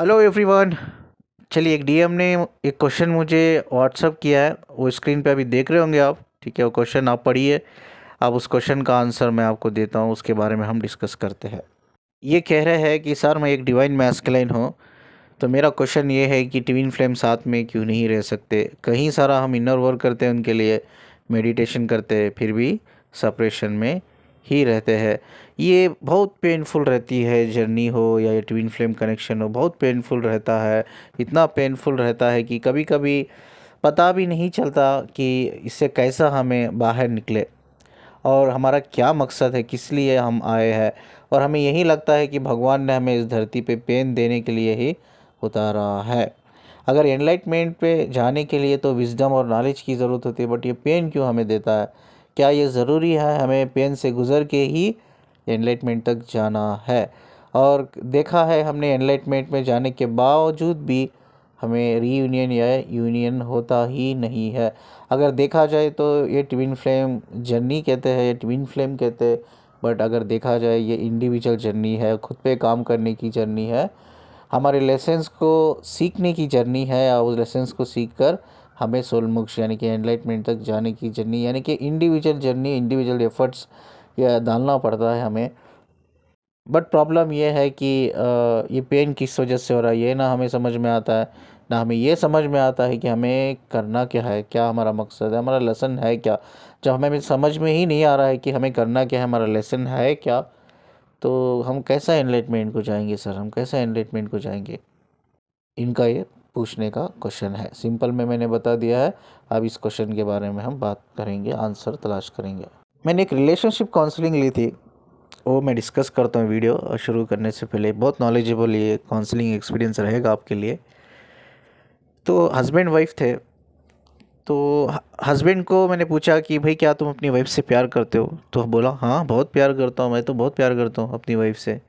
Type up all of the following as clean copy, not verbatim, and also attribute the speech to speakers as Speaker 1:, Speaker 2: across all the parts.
Speaker 1: Hello everyone. चलिए, एक DM ने एक क्वेश्चन मुझे व्हाट्सअप किया है, वो स्क्रीन पे अभी देख रहे होंगे आप। ठीक है, वो क्वेश्चन आप पढ़िए। अब उस क्वेश्चन का आंसर मैं आपको देता हूँ, उसके बारे में हम डिस्कस करते हैं। ये कह रहे हैं कि सर, मैं एक डिवाइन मैस्कुलिन हूँ। तो मेरा क्वेश्चन ये है कि ट्विन फ्लेम साथ में क्यों नहीं रह सकते। कहीं सारा हम इनर वर्क करते हैं उनके लिए, मेडिटेशन करते हैं, फिर भी सेपरेशन में ही रहते हैं। ये बहुत पेनफुल रहती है, जर्नी हो या ये ट्विन फ्लेम कनेक्शन हो, बहुत पेनफुल रहता है। इतना पेनफुल रहता है कि कभी कभी पता भी नहीं चलता कि इससे कैसा हमें बाहर निकले और हमारा क्या मकसद है, किस लिए हम आए हैं। और हमें यही लगता है कि भगवान ने हमें इस धरती पे पेन देने के लिए ही उतारा है। अगर एनलाइटमेंट पे जाने के लिए तो विजडम और नॉलेज की ज़रूरत होती है, बट ये पेन क्यों हमें देता है? क्या ये ज़रूरी है हमें पेन से गुज़र के ही एनलाइटमेंट तक जाना है? और देखा है हमने, एनलाइटमेंट में जाने के बावजूद भी हमें रीयूनियन या यूनियन होता ही नहीं है। अगर देखा जाए तो ये ट्विन फ्लेम जर्नी कहते हैं, ये ट्विन फ्लेम कहते हैं, बट अगर देखा जाए ये इंडिविजुअल जर्नी है, खुद पे काम करने की जर्नी है, हमारे लेसन्स को सीखने की जर्नी है। और उस लेसन्स को सीख कर हमें सोल मोक्ष यानी कि एनलाइटमेंट तक जाने की जर्नी, यानी कि इंडिविजुअल जर्नी, इंडिविजुअल एफर्ट्स ये डालना पड़ता है हमें। बट प्रॉब्लम ये है कि ये पेन किस वजह से हो रहा है ये ना हमें समझ में आता है, ना हमें ये समझ में आता है कि हमें करना क्या है, क्या हमारा मकसद है, हमारा लेसन है क्या। जब हमें समझ में ही नहीं आ रहा है कि हमें करना क्या है, हमारा लेसन है क्या, तो हम कैसा एनलाइटमेंट को जाएंगे सर, हम कैसा एनलाइटमेंट को जाएंगे? इनका ये पूछने का क्वेश्चन है। सिंपल में मैंने बता दिया है। अब इस क्वेश्चन के बारे में हम बात करेंगे, आंसर तलाश करेंगे। मैंने एक रिलेशनशिप काउंसलिंग ली थी, वो मैं डिस्कस करता हूँ वीडियो शुरू करने से पहले। बहुत नॉलेजेबल ये काउंसलिंग एक्सपीरियंस रहेगा आपके लिए। तो हस्बैंड वाइफ थे। तो हस्बैंड को मैंने पूछा कि भाई, क्या तुम अपनी वाइफ से प्यार करते हो? तो बोला, हाँ बहुत प्यार करता हूँ, मैं तो बहुत प्यार करता हूँ अपनी वाइफ से।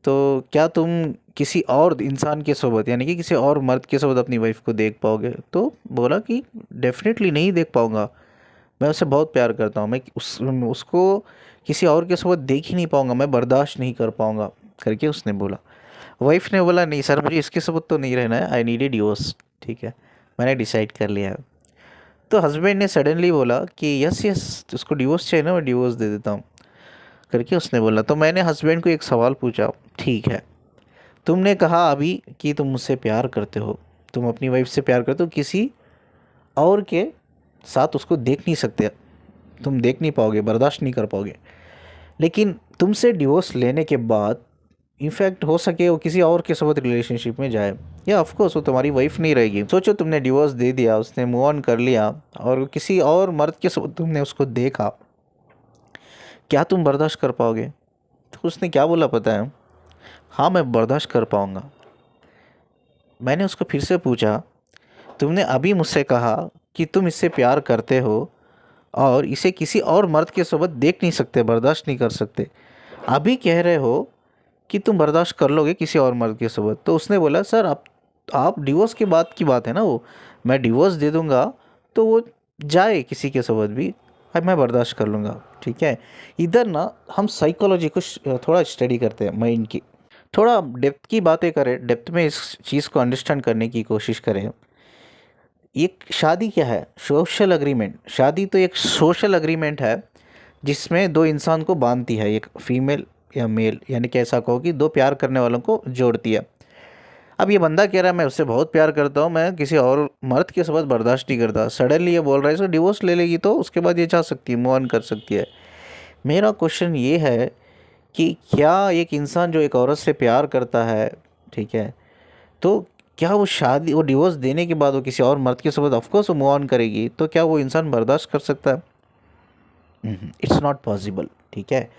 Speaker 1: तो क्या तुम किसी और इंसान के सोबत, यानी कि किसी और मर्द के सोबत अपनी वाइफ को देख पाओगे? तो बोला कि डेफिनेटली नहीं देख पाऊँगा, मैं उससे बहुत प्यार करता हूँ, मैं उसको किसी और के साथ देख ही नहीं पाऊँगा, मैं बर्दाश्त नहीं कर पाऊँगा करके उसने बोला। वाइफ ने बोला, नहीं सर, मुझे इसके साथ तो नहीं रहना है, आई नीड ए डिवोर्स। ठीक है, मैंने डिसाइड कर लिया है। तो हस्बैंड ने सडनली बोला कि यस यस, उसको डिवोर्स चाहिए ना, मैं डिवोर्स दे देता हूँ करके उसने बोला। तो मैंने हस्बैंड को एक सवाल पूछा, ठीक है, तुमने कहा अभी कि तुम मुझसे प्यार करते हो, तुम अपनी वाइफ से प्यार करते हो, किसी और के साथ उसको देख नहीं सकते, तुम देख नहीं पाओगे, बर्दाश्त नहीं कर पाओगे। लेकिन तुमसे डिवोर्स लेने के बाद इनफैक्ट हो सके वो किसी और के साथ रिलेशनशिप में जाए, या ऑफ कोर्स वो तुम्हारी वाइफ नहीं रहेगी। सोचो, तुमने डिवोर्स दे दिया, उसने मूव ऑन कर लिया और किसी और मर्द के साथ तुमने उसको देखा, क्या तुम बर्दाश्त कर पाओगे? तो उसने क्या बोला पता है? हाँ, मैं बर्दाश्त कर पाऊँगा। मैंने उसको फिर से पूछा, तुमने अभी मुझसे कहा कि तुम इससे प्यार करते हो और इसे किसी और मर्द के साथ देख नहीं सकते, बर्दाश्त नहीं कर सकते, अभी कह रहे हो कि तुम बर्दाश्त कर लोगे किसी और मर्द के साथ? तो उसने बोला, सर आप डिवोर्स के बाद की बात है ना वो, मैं डिवोर्स दे दूंगा तो वो जाए किसी के साथ भी, अब मैं बर्दाश्त कर लूँगा। ठीक है, इधर ना हम साइकोलॉजी को थोड़ा स्टडी करते हैं, माइंड की थोड़ा डेप्थ की बातें करें, डेप्थ में इस चीज़ को अंडरस्टैंड करने की कोशिश करें। एक शादी क्या है? Social agreement. शादी तो एक सोशल अग्रीमेंट है जिसमें दो इंसान को बांधती है, एक फीमेल या मेल, यानी कि ऐसा कहो कि दो प्यार करने वालों को जोड़ती है। अब ये बंदा कह रहा है मैं उससे बहुत प्यार करता हूँ, मैं किसी और मर्द के साथ बर्दाश्त नहीं करता, सडनली ये बोल रहा है इसको डिवोर्स ले लेगी तो उसके बाद ये चाह सकती है, मूव ऑन कर सकती है। मेरा क्वेश्चन ये है कि क्या एक इंसान जो एक औरत से प्यार करता है, ठीक है, तो क्या वो शादी, वो डिवोर्स देने के बाद वो किसी और मर्द के साथ ऑफकोर्स वो मूव ऑन करेगी, तो क्या वो इंसान बर्दाश्त कर सकता है? It's not possible. ठीक है,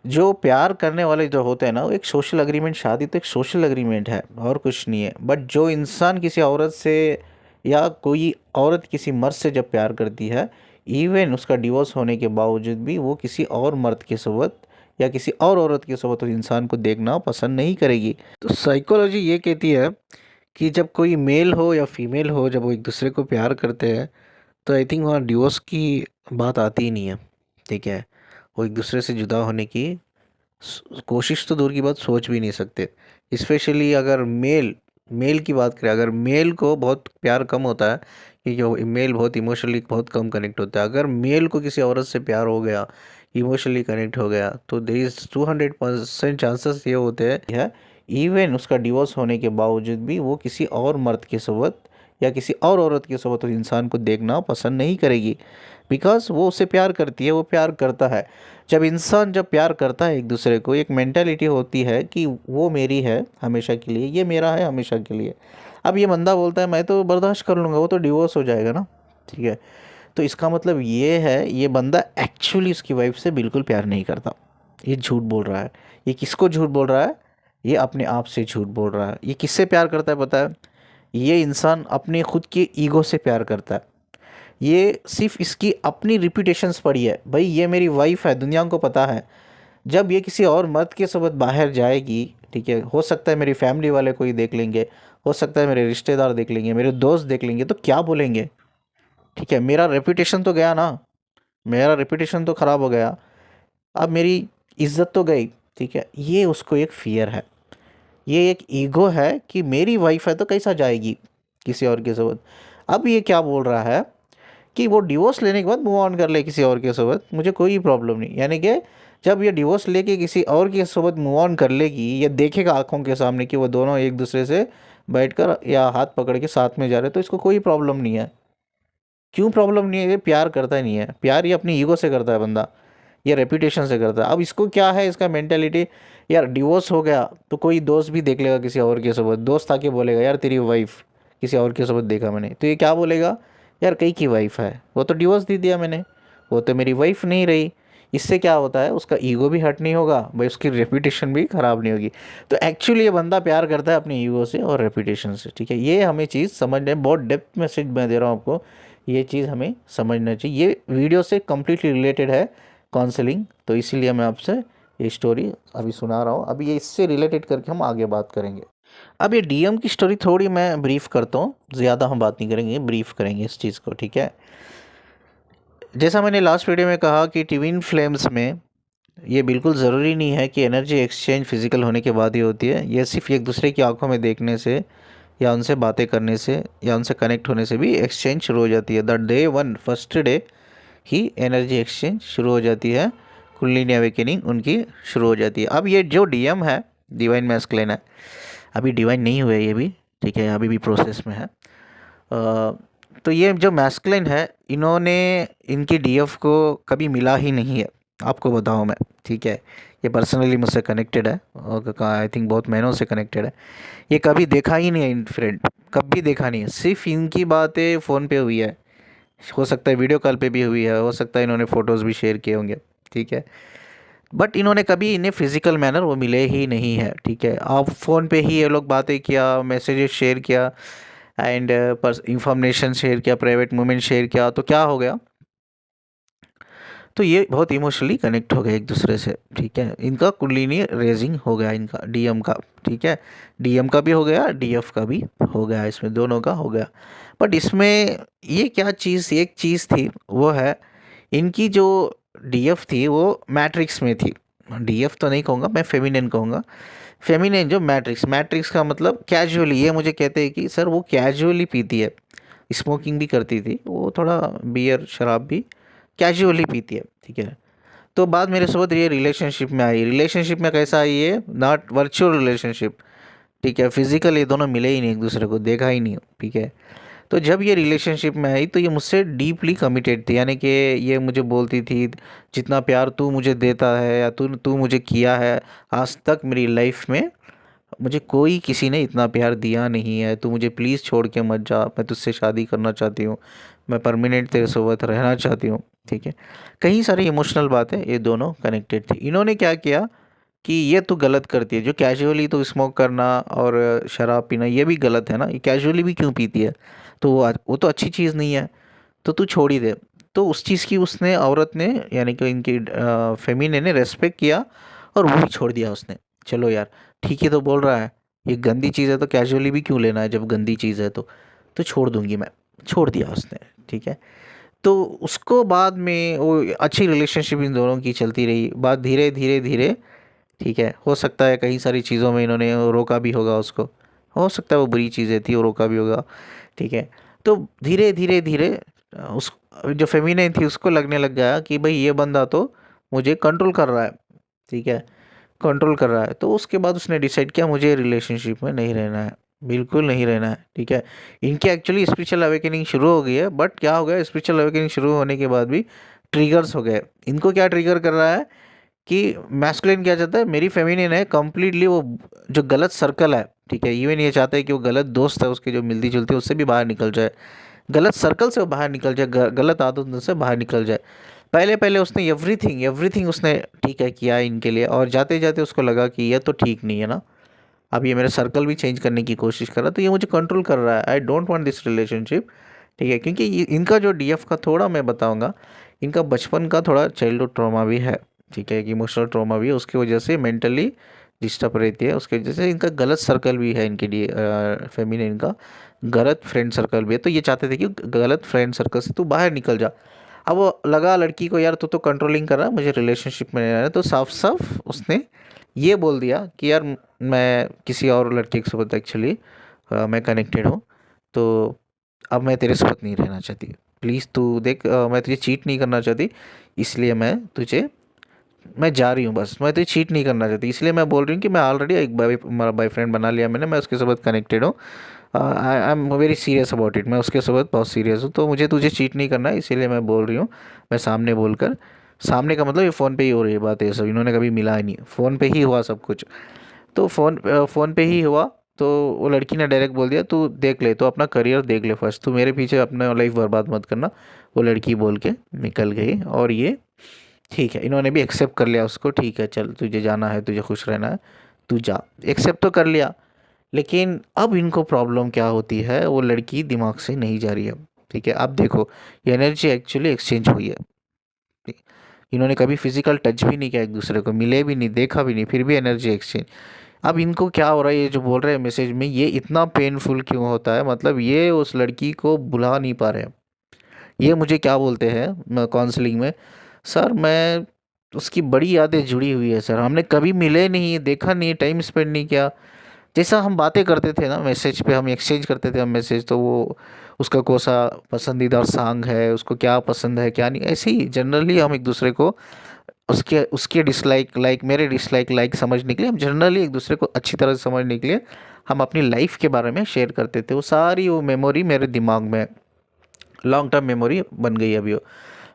Speaker 1: जो प्यार करने वाले जो होते हैं ना, वो एक सोशल अग्रीमेंट, शादी तो एक सोशल अग्रीमेंट है और कुछ नहीं है। बट जो इंसान किसी औरत से या कोई औरत किसी मर्द से जब प्यार करती है, इवन उसका डिवोर्स होने के बावजूद भी वो किसी और मर्द के साथ या किसी और औरत के साथ उस इंसान को देखना पसंद नहीं करेगी। तो साइकोलॉजी ये कहती है कि जब कोई मेल हो या फीमेल हो, जब वो एक दूसरे को प्यार करते हैं, तो आई थिंक वहाँ डिवोर्स की बात आती ही नहीं है। ठीक है, वो एक दूसरे से जुदा होने की कोशिश तो दूर की बात, सोच भी नहीं सकते। स्पेशली अगर मेल मेल की बात करें, अगर मेल को बहुत प्यार कम होता है, क्योंकि वो मेल बहुत इमोशनली बहुत कम कनेक्ट होता है। अगर मेल को किसी औरत से प्यार हो गया, इमोशनली कनेक्ट हो गया, तो देर इज़ 200% चांसेस ये होते हैं इवन उसका डिवोर्स होने के बावजूद भी वो किसी और मर्द के सोबत या किसी और औरत के सोबत उस इंसान को देखना पसंद नहीं करेगी, बिकॉज वो उससे प्यार करती है, वो प्यार करता है। जब प्यार करता है एक दूसरे को, एक मेंटालिटी होती है कि वो मेरी है हमेशा के लिए, ये मेरा है हमेशा के लिए। अब ये बंदा बोलता है मैं तो बर्दाश्त कर लूँगा, वो तो डिवोर्स हो जाएगा ना, ठीक है। तो इसका मतलब ये है ये बंदा एक्चुअली उसकी वाइफ से बिल्कुल प्यार नहीं करता, ये झूठ बोल रहा है। ये किसको झूठ बोल रहा है? ये अपने आप से झूठ बोल रहा है। ये किससे प्यार करता है पता है? ये इंसान अपने खुद के ईगो से प्यार करता है। ये सिर्फ इसकी अपनी रिप्यूटेशंस पड़ी है, भाई ये मेरी वाइफ है, दुनिया को पता है। जब ये किसी और मर्द के साथ बाहर जाएगी, ठीक है, हो सकता है मेरी फैमिली वाले कोई देख लेंगे, हो सकता है मेरे रिश्तेदार देख लेंगे, मेरे दोस्त देख लेंगे, तो क्या बोलेंगे? ठीक है, मेरा रेपुटेशन तो गया ना, मेरा रेपुटेशन तो ख़राब हो गया, अब मेरी इज्जत तो गई। ठीक है, ये उसको एक फ़ियर है, ये एक ईगो है कि मेरी वाइफ है तो कैसा जाएगी किसी और के साथ। अब ये क्या बोल रहा है कि वो डिवोर्स लेने के बाद मूव ऑन कर ले किसी और के साथ, मुझे कोई प्रॉब्लम नहीं। यानी कि जब ये डिवोर्स लेके किसी और के साथ मूव ऑन कर लेगी, या देखेगा आंखों के सामने कि वो दोनों एक दूसरे से बैठकर या हाथ पकड़ के साथ में जा रहे, तो इसको कोई प्रॉब्लम नहीं है। क्यों प्रॉब्लम नहीं है? ये प्यार करता ही नहीं है। प्यार ये अपनी ईगो से करता है बंदा, ये रेपुटेशन से करता है। अब इसको क्या है, इसका मेंटेलिटी, यार डिवोर्स हो गया तो कोई दोस्त भी देख लेगा किसी और के साथ, दोस्त आके बोलेगा यार तेरी वाइफ किसी और के साथ देखा मैंने, तो ये क्या बोलेगा? यार कई की वाइफ है, वो तो डिवोर्स दे दिया मैंने, वो तो मेरी वाइफ नहीं रही। इससे क्या होता है, उसका ईगो भी हर्ट नहीं होगा भाई, उसकी रेपुटेशन भी ख़राब नहीं होगी। तो एक्चुअली ये बंदा प्यार करता है अपनी ईगो से और रेपुटेशन से। ठीक है, ये हमें चीज़ समझना है, बहुत डेप्थ मैसेज मैं दे रहा हूँ आपको, ये चीज़ हमें समझना चाहिए। ये वीडियो से कम्प्लीटली रिलेटेड है काउंसलिंग, तो इसीलिए मैं आपसे ये स्टोरी अभी सुना रहा हूँ। अभी ये इससे रिलेटेड करके हम आगे बात करेंगे। अब ये डीएम की स्टोरी थोड़ी मैं ब्रीफ करता हूँ, ज़्यादा हम बात नहीं करेंगे, ब्रीफ करेंगे इस चीज़ को। ठीक है, जैसा मैंने लास्ट वीडियो में कहा कि ट्विन फ्लेम्स में ये बिल्कुल ज़रूरी नहीं है कि एनर्जी एक्सचेंज फिजिकल होने के बाद ही होती है। ये सिर्फ एक दूसरे की आंखों में देखने से या उनसे बातें करने से या उनसे कनेक्ट होने से भी एक्सचेंज शुरू हो जाती है। The day one, first day he energy exchange शुरू हो जाती है, कुंडलिनी अवेकनिंग उनकी शुरू हो जाती है। अब ये जो डीएम है, डिवाइन मैस्कुलिन है, अभी डिवाइन नहीं हुए ये भी, ठीक है, अभी भी प्रोसेस में है। तो ये जो मैस्कुलिन है, इन्होंने इनकी डीएफ को कभी मिला ही नहीं है, आपको बताऊँ मैं। ठीक है, ये पर्सनली मुझसे कनेक्टेड है और आई थिंक बहुत महीनों से कनेक्टेड है। ये कभी देखा ही नहीं है इन फ्रेंड, कभी देखा नहीं है, सिर्फ इनकी बातें फ़ोन पे हुई है, हो सकता है वीडियो कॉल पे भी हुई है, हो सकता है इन्होंने फ़ोटोज़ भी शेयर किए होंगे। ठीक है, बट इन्होंने कभी इन्हें फिजिकल मैनर वो मिले ही नहीं है। ठीक है, आप फ़ोन पे ही ये लोग बातें किया, मैसेजेस शेयर किया एंड इंफॉर्मेशन शेयर किया, प्राइवेट मोमेंट शेयर किया, तो क्या हो गया, तो ये बहुत इमोशनली कनेक्ट हो गए एक दूसरे से। ठीक है, इनका कुंडलिनी रेजिंग हो गया, इनका डीएम का। ठीक है, डीएम का भी हो गया, डीएफ का भी हो गया, इसमें दोनों का हो गया। बट इसमें ये क्या चीज़, एक चीज़ थी, वो है इनकी जो डीएफ थी वो मैट्रिक्स में थी। डीएफ तो नहीं कहूँगा मैं, फेमिनिन कहूँगा। फेमिनिन जो मैट्रिक्स, मैट्रिक्स का मतलब कैजुअली, ये मुझे कहते हैं कि सर वो कैजुअली पीती है, स्मोकिंग भी करती थी वो, थोड़ा बियर शराब भी कैजुअली पीती है। ठीक है, तो बाद मेरे साथ ये रिलेशनशिप में आई। रिलेशनशिप में कैसा आई है, नॉट वर्चुअल रिलेशनशिप। ठीक है, फिजिकल ये दोनों मिले ही नहीं, एक दूसरे को देखा ही नहीं। ठीक है, तो जब ये रिलेशनशिप में आई तो ये मुझसे डीपली कमिटेड थी, यानी कि ये मुझे बोलती थी जितना प्यार तू मुझे देता है या तू तू मुझे किया है आज तक मेरी लाइफ में, मुझे कोई किसी ने इतना प्यार दिया नहीं है, तू मुझे प्लीज़ छोड़ के मत जा, मैं तुझसे शादी करना चाहती हूँ, मैं परमानेंट तेरे साथ रहना चाहती हूँ। ठीक है, कई सारी इमोशनल बातें ये दोनों कनेक्टेड थी। इन्होंने क्या किया कि ये तो गलत करती है, जो कैजुअली तो स्मोक करना और शराब पीना ये भी गलत है ना, ये कैजुअली भी क्यों पीती है, तो वो तो अच्छी चीज़ नहीं है, तो तू छोड़ ही दे। तो उस चीज़ की उसने, औरत ने, यानी कि इनकी फेमिनिन ने रेस्पेक्ट किया और वो भी छोड़ दिया उसने। चलो यार ठीक है, तो बोल रहा है ये गंदी चीज़ है तो कैजुअली भी क्यों लेना है, जब गंदी चीज़ है तो छोड़ दूंगी मैं, छोड़ दिया उसने। ठीक है, तो उसको बाद में वो अच्छी रिलेशनशिप इन दोनों की चलती रही, बात धीरे धीरे धीरे ठीक है, हो सकता है कई सारी चीज़ों में इन्होंने रोका भी होगा उसको, हो सकता है वो बुरी चीज़ें थी, वो रोका भी होगा। ठीक है, तो धीरे धीरे धीरे उस जो फेमिनिन थी उसको लगने लग गया कि भाई ये बंदा तो मुझे कंट्रोल कर रहा है। ठीक है, कंट्रोल कर रहा है, तो उसके बाद उसने डिसाइड किया मुझे रिलेशनशिप में नहीं रहना है, बिल्कुल नहीं रहना है। ठीक है, इनकी एक्चुअली स्पिरिचुअल अवेकनिंग शुरू हो गई है, बट क्या हो गया, स्पिरिचुअल अवेकनिंग शुरू होने के बाद भी ट्रिगर्स हो गए। इनको क्या ट्रिगर कर रहा है कि मैस्कुलिन क्या चाहता है, मेरी फेमिनिन है कंप्लीटली वो जो गलत सर्कल है, ठीक है, इवन ये चाहता है कि वो गलत दोस्त है उसके जो मिलती जुलती है उससे भी बाहर निकल जाए, गलत सर्कल से वो बाहर निकल जाए, गलत आदतों से बाहर निकल जाए। पहले पहले उसने एवरीथिंग एवरीथिंग उसने ठीक है किया इनके लिए, और जाते जाते उसको लगा कि ये तो ठीक नहीं है ना, अब ये मेरा सर्कल भी चेंज करने की कोशिश कर रहा है, तो ये मुझे कंट्रोल कर रहा है, I don't want this relationship. ठीक है, क्योंकि इनका जो डीएफ का थोड़ा मैं बताऊंगा, इनका बचपन का थोड़ा चाइल्डहुड ट्रॉमा भी है। ठीक है, कि इमोशनल ट्रॉमा भी है, उसकी वजह से मेंटली डिस्टर्ब रहती है, उसकी वजह से इनका गलत सर्कल भी है, इनके लिए फेमिनिन का गलत फ्रेंड सर्कल भी है। तो ये चाहते थे कि गलत फ्रेंड सर्कल से तू बाहर निकल जा। अब वो लगा लड़की को यार तू तो कंट्रोलिंग कर रहा है, मुझे रिलेशनशिप में रहना है, तो साफ साफ उसने ये बोल दिया कि यार मैं किसी और लड़के के साथ एक्चुअली मैं कनेक्टेड हूँ, तो अब मैं तेरे साथ नहीं रहना चाहती, प्लीज़ तू देख, मैं तुझे चीट नहीं करना चाहती, इसलिए मैं जा रही हूँ, बस मैं तुझे चीट नहीं करना चाहती, इसलिए मैं बोल रही हूँ कि मैं ऑलरेडी एक बॉयफ्रेंड बना लिया मैंने, मैं उसके साथ कनेक्टेड हूँ, I am very serious about it, मैं उसके साथ बहुत सीरियस हूँ, तो मुझे तुझे चीट नहीं करना है, इसीलिए मैं बोल रही हूँ। मैं सामने बोलकर, सामने का मतलब ये फ़ोन पे ही हो रही है बात, ये सब इन्होंने कभी मिला ही नहीं, फ़ोन पे ही हुआ सब कुछ। तो फ़ोन पे ही हुआ। तो वो लड़की ने डायरेक्ट बोल दिया तू देख ले, तो अपना करियर देख ले फर्स्ट, तू मेरे पीछे अपना लाइफ बर्बाद मत करना। वो लड़की बोल के निकल गई, और ये ठीक है, इन्होंने भी एक्सेप्ट कर लिया उसको, ठीक है चल तुझे जाना है, तुझे खुश रहना है, तू जा, एक्सेप्ट तो कर लिया। लेकिन अब इनको प्रॉब्लम क्या होती है, वो लड़की दिमाग से नहीं जा रही है। ठीक है, अब देखो, ये एनर्जी एक्चुअली एक्सचेंज हुई है। ठीक, इन्होंने कभी फिजिकल टच भी नहीं किया, एक दूसरे को मिले भी नहीं, देखा भी नहीं, फिर भी एनर्जी एक्सचेंज। अब इनको क्या हो रहा है, ये जो बोल रहे हैं मैसेज में, ये इतना पेनफुल क्यों होता है, मतलब ये उस लड़की को बुला नहीं पा रहे हैं। ये मुझे क्या बोलते हैं काउंसलिंग में, सर मैं उसकी बड़ी यादें जुड़ी हुई है सर, हमने कभी मिले नहीं, देखा नहीं, टाइम स्पेंड नहीं किया, जैसा हम बातें करते थे ना मैसेज पे, हम एक्सचेंज करते थे हम मैसेज, तो वो उसका कौन सा पसंदीदा सॉन्ग है, उसको क्या पसंद है क्या नहीं, ऐसे ही जनरली हम एक दूसरे को उसके उसके डिसलाइक लाइक, मेरे डिसलाइक लाइक समझने के लिए, हम जनरली एक दूसरे को अच्छी तरह से समझने के लिए हम अपनी लाइफ के बारे में शेयर करते थे। वो सारी वो मेमोरी मेरे दिमाग में लॉन्ग टर्म मेमोरी बन गई अभी वो,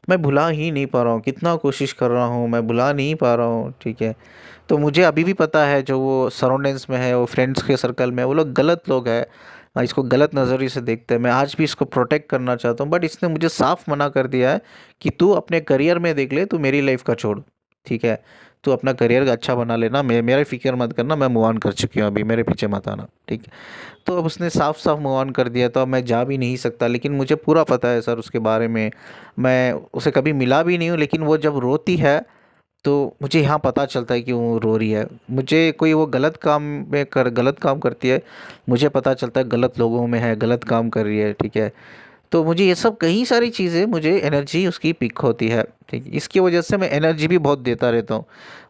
Speaker 1: मैं भुला ही नहीं पा रहा हूँ, कितना कोशिश कर रहा हूँ मैं भुला नहीं पा रहा हूँ। ठीक है, तो मुझे अभी भी पता है जो वो सराउंडिंग्स में है, वो फ्रेंड्स के सर्कल में, वो लोग गलत लोग हैं, इसको गलत नज़रिए से देखते हैं। मैं आज भी इसको प्रोटेक्ट करना चाहता हूँ, बट इसने मुझे साफ मना कर दिया है कि तू अपने करियर में देख ले, तू मेरी लाइफ का छोड़। ठीक है, तू अपना करियर अच्छा बना लेना, मेरे फिक्र मत करना, मैं मूव ऑन कर चुकी हूँ, अभी मेरे पीछे मत आना। ठीक है, तो अब उसने साफ साफ मूव ऑन कर दिया, तो अब मैं जा भी नहीं सकता, लेकिन मुझे पूरा पता है सर उसके बारे में, मैं उसे कभी मिला भी नहीं हूँ, लेकिन वो जब रोती है तो मुझे यहाँ पता चलता है कि वो रो रही है। मुझे कोई वो गलत काम करती है, मुझे पता चलता है गलत लोगों में है, गलत काम कर रही है। ठीक है, तो मुझे ये सब कई सारी चीज़ें, मुझे एनर्जी उसकी पिक होती है। ठीक है, इसकी वजह से मैं एनर्जी भी बहुत देता रहता हूँ।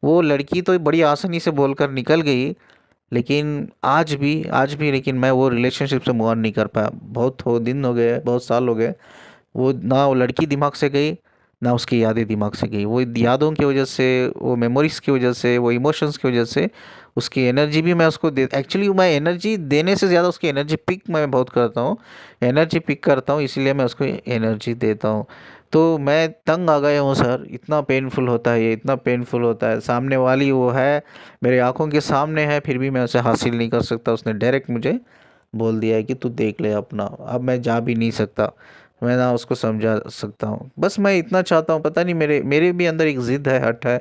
Speaker 1: वो लड़की तो बड़ी आसानी से बोलकर निकल गई, लेकिन आज भी लेकिन मैं वो रिलेशनशिप से मूव ऑन नहीं कर पाया, बहुत हो दिन हो गए, बहुत साल हो गए। वो ना वो लड़की दिमाग से गई, ना उसकी यादें दिमाग से गई, वो यादों की वजह से, वो मेमोरीज की वजह से, वो इमोशंस की वजह से उसकी एनर्जी भी मैं उसको दे, एक्चुअली मैं एनर्जी देने से ज़्यादा उसकी एनर्जी पिक मैं बहुत करता हूँ, एनर्जी पिक करता हूँ, इसलिए मैं उसको एनर्जी देता हूँ। तो मैं तंग आ गया हूँ सर, इतना पेनफुल होता है ये, इतना पेनफुल होता है, सामने वाली वो है, मेरे आंखों के सामने है, फिर भी मैं उसे हासिल नहीं कर सकता, उसने डायरेक्ट मुझे बोल दिया है कि तू देख ले अपना, अब मैं जा भी नहीं सकता, मैं ना उसको समझा सकता हूँ। बस मैं इतना चाहता हूँ, पता नहीं मेरे मेरे भी अंदर एक ज़िद है, हट है,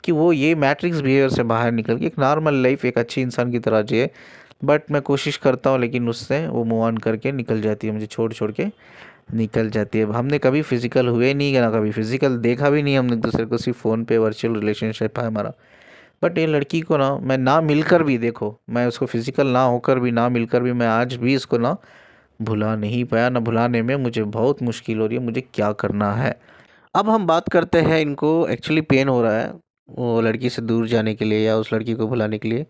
Speaker 1: कि वो ये मैट्रिक्स बिहेवियर से बाहर निकल के एक नॉर्मल लाइफ, एक अच्छी इंसान की तरह जिए। बट मैं कोशिश करता हूँ, लेकिन उससे वो मूव ऑन करके निकल जाती है, मुझे छोड़ छोड़ के निकल जाती है। हमने कभी फिजिकल हुए नहीं, ना कभी फिजिकल देखा भी नहीं हमने एक दूसरे को, सिर्फ फ़ोन पे वर्चुअल रिलेशनशिप है हमारा। बट ये लड़की को ना, मैं ना मिलकर भी, देखो मैं उसको फिजिकल ना होकर भी, ना मिलकर भी, मैं आज भी इसको ना भुला नहीं पाया, ना भुलाने में मुझे बहुत मुश्किल हो रही है, मुझे क्या करना है। अब हम बात करते हैं, इनको एक्चुअली पेन हो रहा है, वो लड़की से दूर जाने के लिए या उस लड़की को भुलाने के लिए।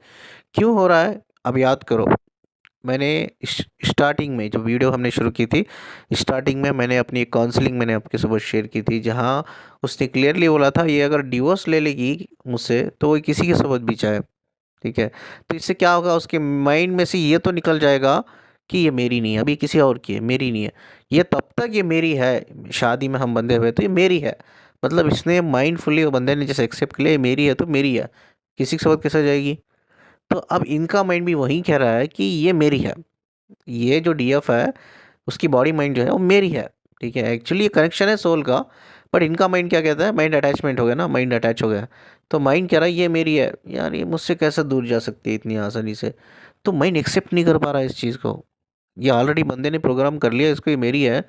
Speaker 1: क्यों हो रहा है? अब याद करो, मैंने स्टार्टिंग में जो वीडियो हमने शुरू की थी, स्टार्टिंग में मैंने अपनी एक काउंसलिंग मैंने आपके साथ शेयर की थी, जहाँ उसने क्लियरली बोला था ये अगर डिवोर्स ले लेगी मुझसे तो वो किसी के साथ भी चाहे, ठीक है। तो इससे क्या होगा, उसके माइंड में से ये तो निकल जाएगा कि ये मेरी नहीं है, अभी किसी और की है, मेरी नहीं है। ये तब तक ये मेरी है, शादी में हम बंधे हुए तो ये मेरी है, मतलब इसने माइंडफुली वो बंदे ने जैसे एक्सेप्ट कर लिया ये मेरी है तो मेरी है, किसी के साथ कैसे जाएगी। तो अब इनका माइंड भी वही कह रहा है कि ये मेरी है, ये जो डीएफ है उसकी बॉडी माइंड जो है वो मेरी है, ठीक है। एक्चुअली ये कनेक्शन है सोल का, बट इनका माइंड क्या कहता है, माइंड अटैचमेंट हो गया ना, माइंड अटैच हो गया। तो माइंड कह रहा है ये मेरी है, यार ये मुझसे कैसे दूर जा सकती है इतनी आसानी से। तो माइंड एक्सेप्ट नहीं कर पा रहा है इस चीज़ को, ये ऑलरेडी बंदे ने प्रोग्राम कर लिया इसको ये मेरी है,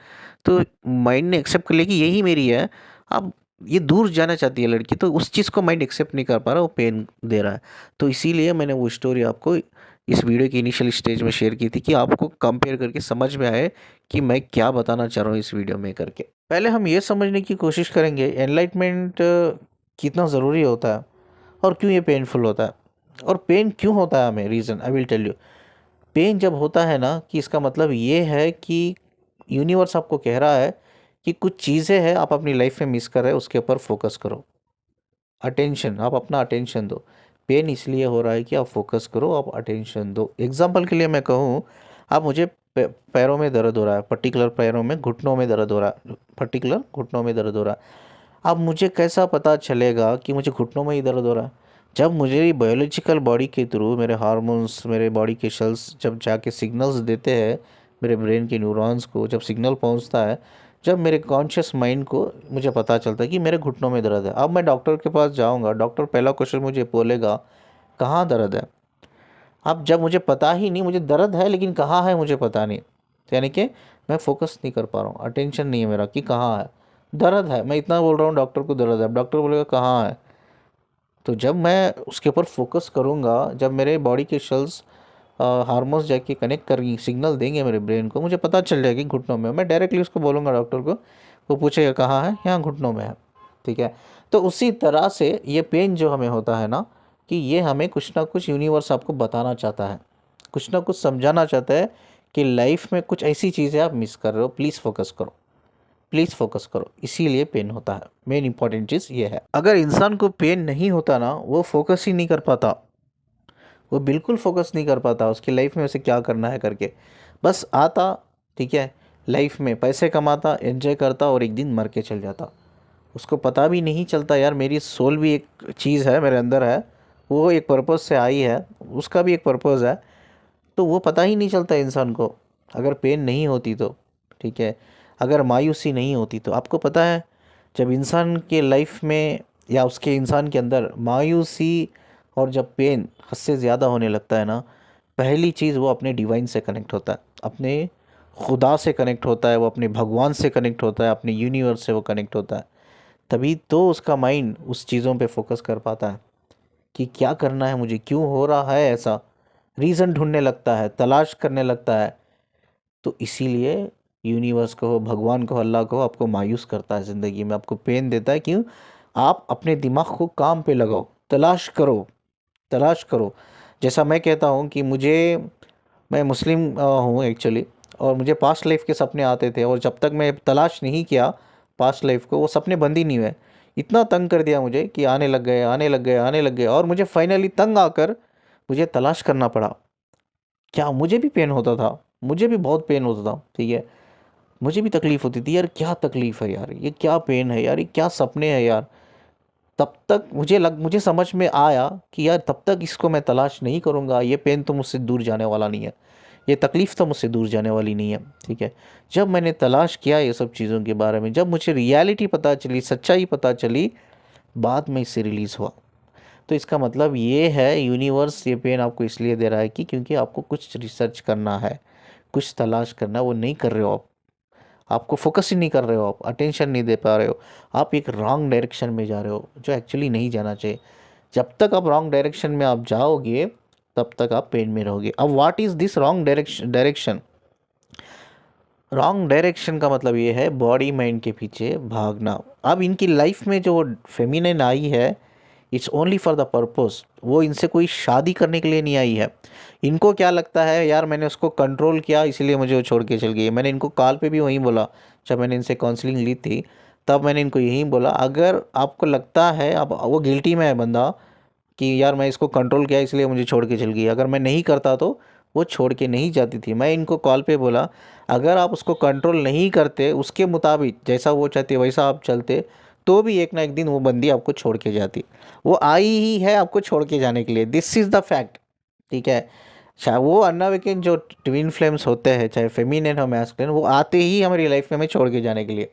Speaker 1: तो माइंड ने एक्सेप्ट कर लिया कि यही मेरी है। अब ये दूर जाना चाहती है लड़की, तो उस चीज़ को माइंड एक्सेप्ट नहीं कर पा रहा, वो पेन दे रहा है। तो इसीलिए मैंने वो स्टोरी आपको इस वीडियो की इनिशियल स्टेज में शेयर की थी कि आपको कंपेयर करके समझ में आए कि मैं क्या बताना चाह रहा हूँ इस वीडियो में करके। पहले हम ये समझने की कोशिश करेंगे एनलाइटमेंट कितना ज़रूरी होता है और क्यों ये पेनफुल होता है, और पेन क्यों होता है हमें, reason I will tell you. Pain जब होता है ना, कि इसका मतलब ये है कि यूनिवर्स आपको कह रहा है कि कुछ चीज़ें हैं आप अपनी लाइफ में मिस कर रहे हो, उसके ऊपर फोकस करो, अटेंशन, आप अपना अटेंशन दो। पेन इसलिए हो रहा है कि आप फोकस करो, आप अटेंशन दो। एग्जाम्पल के लिए मैं कहूँ, आप मुझे पैरों में दर्द हो रहा है, पर्टिकुलर पैरों में, घुटनों में दर्द हो रहा है, पर्टिकुलर घुटनों में दर्द हो रहा है। अब मुझे कैसा पता चलेगा कि मुझे घुटनों में ही दर्द हो रहा है? जब मुझे बायोलॉजिकल बॉडी के थ्रू मेरे हार्मोन्स, मेरे बॉडी के सेल्स जब जाके सिग्नल्स देते हैं मेरे ब्रेन के न्यूरॉन्स को, जब सिग्नल पहुंचता है, जब मेरे कॉन्शियस माइंड को मुझे पता चलता है कि मेरे घुटनों में दर्द है। अब मैं डॉक्टर के पास जाऊंगा, डॉक्टर पहला क्वेश्चन मुझे बोलेगा कहाँ दर्द है। अब जब मुझे पता ही नहीं, मुझे दर्द है लेकिन कहाँ है मुझे पता नहीं, तो यानी कि मैं फोकस नहीं कर पा रहा हूँ, अटेंशन नहीं है मेरा कि कहाँ है दर्द है। मैं इतना बोल रहा हूँ डॉक्टर को दर्द है, अब डॉक्टर बोलेगा कहाँ है। तो जब मैं उसके ऊपर फोकस करूँगा, जब मेरे बॉडी के सेल्स हार्मोन्स जाके कनेक्ट करेंगे, सिग्नल देंगे मेरे ब्रेन को, मुझे पता चल जाएगा कि घुटनों में, मैं डायरेक्टली उसको बोलूँगा डॉक्टर को, वो पूछेगा कहाँ है, यहाँ घुटनों में है, ठीक है। तो उसी तरह से ये पेन जो हमें होता है ना, कि ये हमें कुछ ना कुछ यूनिवर्स आपको बताना चाहता है, कुछ ना कुछ समझाना चाहता है कि लाइफ में कुछ ऐसी चीज़ें आप मिस कर रहे हो, प्लीज़ फोकस करो, प्लीज़ फोकस करो। इसीलिए पेन होता है, मेन इंपॉर्टेंट चीज़ ये है। अगर इंसान को पेन नहीं होता ना, वो फोकस ही नहीं कर पाता, वो बिल्कुल फोकस नहीं कर पाता उसकी लाइफ में उसे क्या करना है करके। बस आता, ठीक है, लाइफ में पैसे कमाता, एंजॉय करता और एक दिन मर के चल जाता। उसको पता भी नहीं चलता यार मेरी सोल भी एक चीज़ है मेरे अंदर है, वो एक पर्पज़ से आई है, उसका भी एक पर्पज़ है। तो वो पता ही नहीं चलता इंसान को, अगर पेन नहीं होती तो, ठीक है। अगर मायूसी नहीं होती तो, आपको पता है जब इंसान के लाइफ में या उसके इंसान के अंदर मायूसी और जब पेन हद से ज़्यादा होने लगता है ना, पहली चीज़ वो अपने डिवाइन से कनेक्ट होता है, अपने खुदा से कनेक्ट होता है, वो अपने भगवान से कनेक्ट होता है, अपने यूनिवर्स से वो कनेक्ट होता है। तभी तो उसका माइंड उस चीज़ों पे फोकस कर पाता है कि क्या करना है मुझे, क्यों हो रहा है ऐसा, रीज़न ढूंढने लगता है, तलाश करने लगता है। तो इसीलिए यूनिवर्स को, भगवान को, अल्लाह को आपको मायूस करता है ज़िंदगी में, आपको पेन देता है। क्यों? आप अपने दिमाग को काम पे लगाओ, तलाश करो, तलाश करो। जैसा मैं कहता हूँ कि मैं मुस्लिम हूँ एक्चुअली, और मुझे पास्ट लाइफ के सपने आते थे, और जब तक मैं तलाश नहीं किया पास्ट लाइफ को, वो सपने बंद ही नहीं हुए। इतना तंग कर दिया मुझे कि आने लग गए, आने लग गए, आने लग गए, और मुझे फाइनली तंग आकर मुझे तलाश करना पड़ा। क्या मुझे भी पेन होता था, मुझे भी बहुत पेन होता था, ठीक है, मुझे भी तकलीफ़ होती थी यार, क्या तकलीफ़ है यार, ये क्या पेन है यार, ये क्या सपने हैं यार। तब तक मुझे समझ में आया कि यार तब तक इसको मैं तलाश नहीं करूँगा, ये पेन तो मुझसे दूर जाने वाला नहीं है, ये तकलीफ़ तो मुझसे दूर जाने वाली नहीं है, ठीक है। जब मैंने तलाश किया ये सब चीज़ों के बारे में, जब मुझे रियलिटी पता चली, सच्चाई पता चली, बाद में इससे रिलीज़ हुआ। तो इसका मतलब ये है यूनिवर्स ये पेन आपको इसलिए दे रहा है कि क्योंकि आपको कुछ रिसर्च करना है, कुछ तलाश करना है, वो नहीं कर रहे हो आप, आपको फोकस ही नहीं कर रहे हो, आप अटेंशन नहीं दे पा रहे हो, आप एक रॉन्ग डायरेक्शन में जा रहे हो जो एक्चुअली नहीं जाना चाहिए। जब तक आप रॉन्ग डायरेक्शन में आप जाओगे तब तक आप पेन में रहोगे। अब what is this wrong direction? Wrong direction का मतलब ये है बॉडी माइंड के पीछे भागना। अब इनकी लाइफ में जो फेमिनिन आई है, it's only for the purpose. वो इनसे कोई शादी करने के लिए नहीं आई है। इनको क्या लगता है यार मैंने उसको कंट्रोल किया इसलिए मुझे वो छोड़ के चल गई। मैंने इनको कॉल पे भी वहीं बोला, जब मैंने इनसे काउंसलिंग ली थी तब मैंने इनको यही बोला, अगर आपको लगता है अब वो गिल्टी में है बंदा कि यार मैं इसको कंट्रोल किया इसलिए मुझे छोड़ के चल गई, अगर मैं नहीं करता तो वो छोड़ के नहीं जाती थी। मैं इनको कॉल पे बोला अगर आप उसको कंट्रोल नहीं करते, उसके मुताबिक जैसा वो चाहते वैसा आप चलते, तो भी एक ना एक दिन वो बंदी आपको छोड़ के जाती। वो आई ही है आपको छोड़ के जाने के लिए, दिस इज़ द फैक्ट। ठीक है, चाहे वो अन्ना वीकेंड जो ट्विन फ्लेम्स होते हैं, चाहे फेमिनिन और मैस्कुलिन, वो आते ही हमारी लाइफ में हमें छोड़ के जाने के लिए।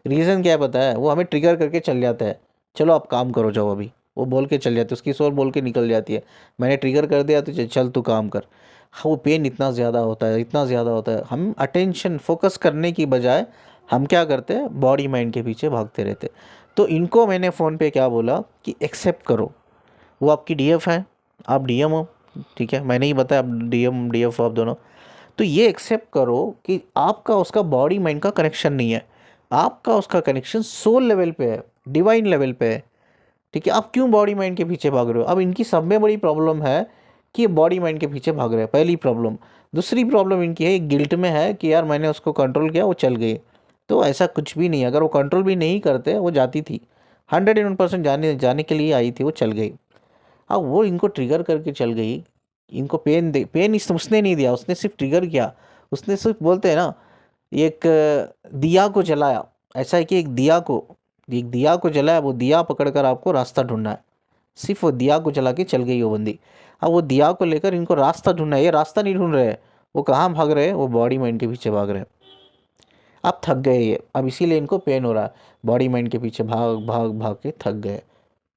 Speaker 1: रीज़न क्या है पता है? वो हमें ट्रिगर करके चल जाता है, चलो आप काम करो जाओ अभी, वो बोल के चल जाती है, उसकी सोल बोल के निकल जाती है मैंने ट्रिगर कर दिया तो चल तू काम कर। हाँ, वो पेन इतना ज़्यादा होता है, इतना ज़्यादा होता है, हम अटेंशन फोकस करने की बजाय हम क्या करते हैं, बॉडी माइंड के पीछे भागते रहते। तो इनको मैंने फ़ोन पे क्या बोला कि एक्सेप्ट करो, वो आपकी डीएफ है, आप डीएम हो, ठीक है, मैंने ही बताया आप डीएम डीएफ हो आप दोनों। तो ये एक्सेप्ट करो कि आपका उसका बॉडी माइंड का कनेक्शन नहीं है, आपका उसका कनेक्शन सोल लेवल पे है, डिवाइन लेवल पे है। ठीक है, आप क्यों बॉडी माइंड के पीछे भाग रहे हो? अब इनकी सब में बड़ी प्रॉब्लम है कि ये बॉडी माइंड के पीछे भाग रहे हैं, पहली प्रॉब्लम। दूसरी प्रॉब्लम इनकी है गिल्ट में है कि यार मैंने उसको कंट्रोल किया वो चल गई। तो ऐसा कुछ भी नहीं है, अगर वो कंट्रोल भी नहीं करते वो जाती थी, 101% जाने जाने के लिए आई थी, वो चल गई। अब वो इनको ट्रिगर करके चल गई, इनको पेन दे, पेन इस उसने नहीं दिया, उसने सिर्फ ट्रिगर किया। उसने सिर्फ बोलते हैं ना, एक दिया को जलाया। ऐसा है कि एक दिया को जलाया, वो दिया पकड़कर आपको रास्ता ढूंढना है। सिर्फ वो दिया को जला के चल गई वो बंदी। अब वो दिया को लेकर इनको रास्ता ढूंढना है, ये रास्ता नहीं ढूंढ रहे हैं, वो कहाँ भाग रहे हैं, वो बॉडी माइंड के पीछे भाग रहे हैं। अब थक गए ये, अब इसीलिए इनको पेन हो रहा है, बॉडी माइंड के पीछे भाग भाग भाग के थक गए।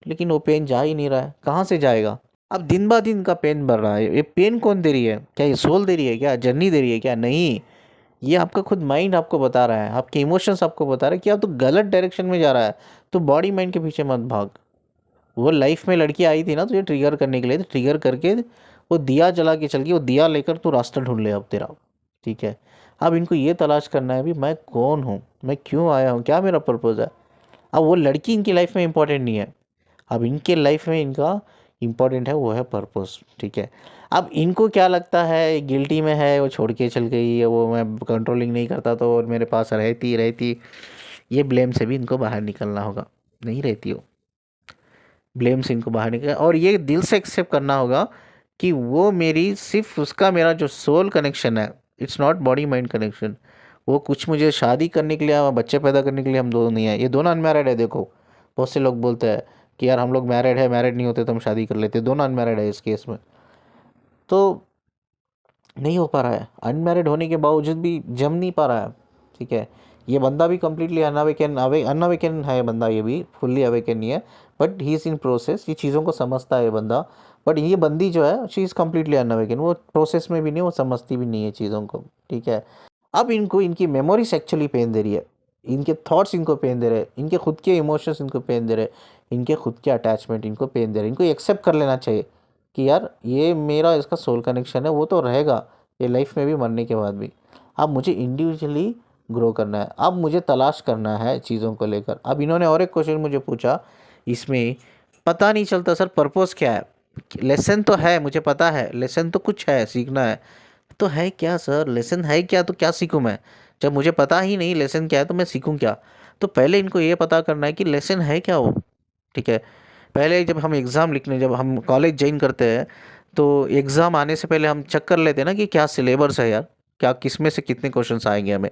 Speaker 1: लेकिन वो पेन जा ही नहीं रहा है, कहाँ से जाएगा? अब दिन ब दिन का पेन बढ़ रहा है। ये पेन कौन दे रही है? क्या ये सोल दे रही है, क्या जर्नी दे रही है? क्या नहीं, ये आपका खुद माइंड आपको बता रहा है, आपके इमोशंस आपको बता रहे हैं कि आप तो गलत डायरेक्शन में जा रहा है। तो बॉडी माइंड के पीछे मत भाग। वो लाइफ में लड़की आई थी ना तुझे ट्रिगर करने के लिए, तो ट्रिगर करके वो दिया जला के चल गई, वो दिया लेकर तू रास्ता ढूंढ ले अब तेरा। ठीक है, अब इनको ये तलाश करना है भी मैं कौन हूँ, मैं क्यों आया हूँ, क्या मेरा पर्पज़ है। अब वो लड़की इनकी लाइफ में इंपॉर्टेंट नहीं है, अब इनके लाइफ में इनका इम्पॉर्टेंट है, वो है पर्पस। ठीक है, अब इनको क्या लगता है, गिल्टी में है, वो छोड़ के चल गई है, वो मैं कंट्रोलिंग नहीं करता तो और मेरे पास रहती रहती। ये ब्लेम से भी इनको बाहर निकलना होगा, नहीं रहती हो, ब्लेम से इनको बाहर निकल, और ये दिल से एक्सेप्ट करना होगा कि वो मेरी सिर्फ उसका मेरा जो सोल कनेक्शन है, it's not body mind connection. वो कुछ मुझे शादी करने के लिए, बच्चे पैदा करने के लिए हम दोनों नहीं है, ये दोनों अनमैरिड है। देखो बहुत से लोग बोलते हैं कि यार हम लोग मैरिड है, मैरिड नहीं होते तो हम शादी कर लेते, दोनों अनमैरिड है इस केस में। तो नहीं हो पा रहा है, अनमैरिड होने के बावजूद भी जम नहीं पा रहा है। ठीक है, ये बंदा भी कम्प्लीटली अनअवेकन है बंदा, ये भी फुल्ली अवेकन नहीं है, but he is in process, ये चीज़ों को समझता है ये बंदा। बट ये बंदी जो है शी इज़ कम्प्लीटली अनअवेकन, वो प्रोसेस में भी नहीं, वो समझती भी नहीं है चीज़ों को। ठीक है, अब इनको इनकी मेमोरीज एक्चुअली पेन दे रही है, इनके थॉट्स इनको पेन दे रहे हैं, इनके खुद के इमोशंस इनको पेन दे रहे हैं, इनके खुद के अटैचमेंट इनको पेन दे रहे हैं। इनको एक्सेप्ट कर लेना चाहिए कि यार ये मेरा इसका सोल कनेक्शन है, वो तो रहेगा ये लाइफ में भी, मरने के बाद भी। अब मुझे इंडिविजुअली ग्रो करना है, अब मुझे तलाश करना है चीज़ों को लेकर। अब इन्होंने और एक क्वेश्चन मुझे पूछा, इसमें पता नहीं चलता सर पर्पस क्या है। लेसन तो है, मुझे पता है लेसन तो कुछ है, सीखना है। तो है क्या सर, लेसन है क्या, तो क्या सीखूं मैं? जब मुझे पता ही नहीं लेसन क्या है तो मैं सीखूं क्या? तो पहले इनको ये पता करना है कि लेसन है क्या वो। ठीक है, पहले जब हम एग्ज़ाम लिखने, जब हम कॉलेज ज्वाइन करते हैं तो एग्ज़ाम आने से पहले हम चेक कर लेते हैं ना कि क्या सिलेबस है यार, क्या किस में से कितने क्वेश्चंस आएंगे हमें।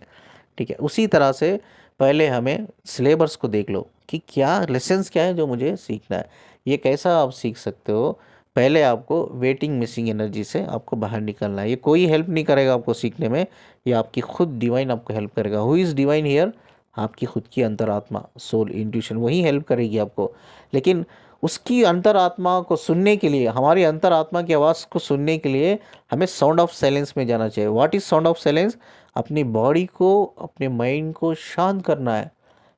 Speaker 1: ठीक है, उसी तरह से पहले हमें सिलेबस को देख लो कि क्या लेसन्स क्या है जो मुझे सीखना है। ये कैसा आप सीख सकते हो? पहले आपको वेटिंग मिसिंग एनर्जी से आपको बाहर निकलना है। ये कोई हेल्प नहीं करेगा आपको सीखने में, ये आपकी खुद डिवाइन आपको हेल्प करेगा। Who is divine here? आपकी खुद की अंतरात्मा, सोल, इंट्यूशन, वही हेल्प करेगी आपको। लेकिन उसकी अंतरात्मा को सुनने के लिए, हमारी अंतरात्मा की आवाज़ को सुनने के लिए हमें साउंड ऑफ साइलेंस में जाना चाहिए। What is sound of silence? अपनी बॉडी को, अपने माइंड को शांत करना है।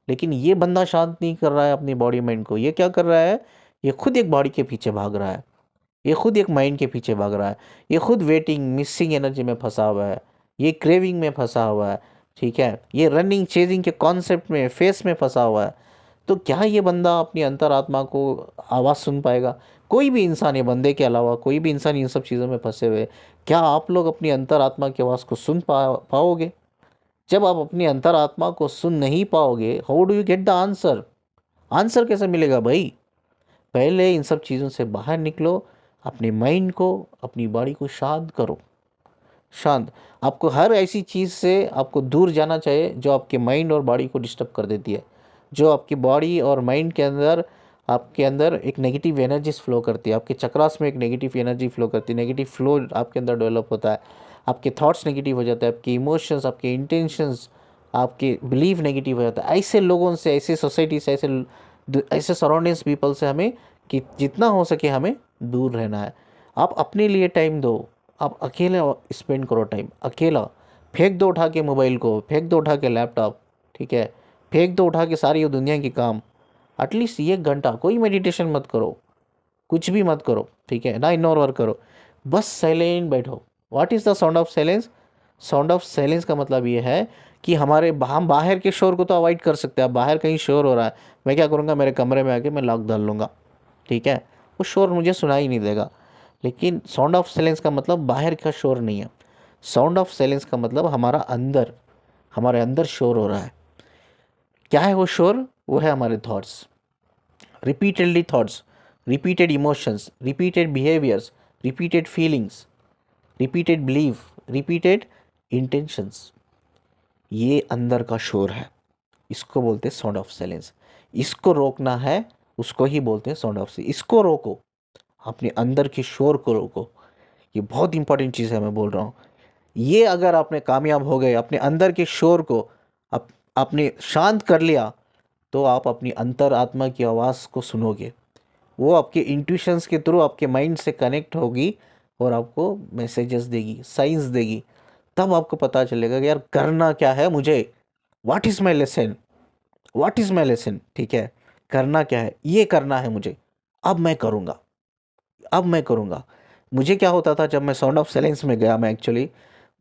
Speaker 1: लेकिन ये बंदा शांत नहीं कर रहा है अपनी बॉडी माइंड को। ये क्या कर रहा है? ये खुद एक बॉडी के पीछे भाग रहा है, ये खुद एक माइंड के पीछे भाग रहा है, ये खुद वेटिंग मिसिंग एनर्जी में फंसा हुआ है, ये क्रेविंग में फंसा हुआ है। ठीक है, ये रनिंग चेजिंग के कॉन्सेप्ट में, फेस में फंसा हुआ है। तो क्या ये बंदा अपनी अंतरात्मा को आवाज़ सुन पाएगा? कोई भी इंसान, ये बंदे के अलावा कोई भी इंसान इन सब चीज़ों में फंसे हुए, क्या आप लोग अपनी अंतरात्मा की आवाज़ को सुन पाओगे? जब आप अपनी अंतरात्मा को सुन नहीं पाओगे, how do you get the answer? Answer कैसे मिलेगा भाई? पहले इन सब चीज़ों से बाहर निकलो, अपने माइंड को, अपनी बॉडी को शांत करो। शांत, आपको हर ऐसी चीज़ से आपको दूर जाना चाहिए जो आपके माइंड और बॉडी को डिस्टर्ब कर देती है, जो आपकी बॉडी और माइंड के अंदर, आपके अंदर एक नेगेटिव एनर्जीज फ्लो करती है, आपके चक्रास में एक नेगेटिव एनर्जी फ्लो करती है, नेगेटिव फ्लो आपके अंदर डेवलप होता है, आपके थॉट्स नेगेटिव हो जाते हैं, आपके इमोशंस, आपके इंटेंशंस, आपके बिलीव नेगेटिव हो जाता है। ऐसे लोगों से, ऐसे सोसाइटी से, ऐसे सराउंडिंग्स पीपल से हमें कि जितना हो सके हमें दूर रहना है। आप अपने लिए टाइम दो, आप अकेले स्पेंड करो टाइम, अकेला। फेंक दो उठा के मोबाइल को, फेंक दो उठा के लैपटॉप, ठीक है, फेंक दो उठा के सारी दुनिया के काम। एटलीस्ट 1 घंटा कोई मेडिटेशन मत करो, कुछ भी मत करो, ठीक है ना, इग्नोर वर्क करो, बस साइलेंट बैठो। What is the sound of silence? Sound of silence का मतलब ये है कि हम बाहर के शोर को तो अवॉइड कर सकते हैं। अब बाहर कहीं शोर हो रहा है, मैं क्या करूँगा, मेरे कमरे में आके मैं लॉक डाल लूँगा, ठीक है, वो शोर मुझे सुनाई नहीं देगा। लेकिन साउंड ऑफ साइलेंस का मतलब बाहर का शोर नहीं है। साउंड ऑफ साइलेंस का मतलब हमारे अंदर शोर हो रहा है। क्या है वो शोर? वो है हमारे thoughts, repeatedly thoughts, repeated emotions, repeated behaviours, repeated feelings, repeated belief, repeated intentions. ये अंदर का शोर है, इसको बोलते हैं साउंड ऑफ साइलेंस। इसको रोकना है, उसको ही बोलते हैं साउंड ऑफ साइलेंस। इसको रोको, अपने अंदर के शोर को रोको। ये बहुत इंपॉर्टेंट चीज़ है, मैं बोल रहा हूँ। ये अगर आपने कामयाब हो गए, अपने अंदर के शोर को आपने शांत कर लिया, तो आप अपनी अंतर आत्मा की आवाज़ को सुनोगे। वो आपके इंट्यूशंस के थ्रू आपके माइंड से कनेक्ट होगी और आपको मैसेजेस देगी, साइंस देगी। तब आपको पता चलेगा कि यार करना क्या है मुझे, what is my lesson, what is my lesson, ठीक है, करना क्या है, ये करना है मुझे, अब मैं करूँगा, अब मैं करूँगा। मुझे क्या होता था जब मैं साउंड ऑफ साइलेंस में गया, मैं एक्चुअली,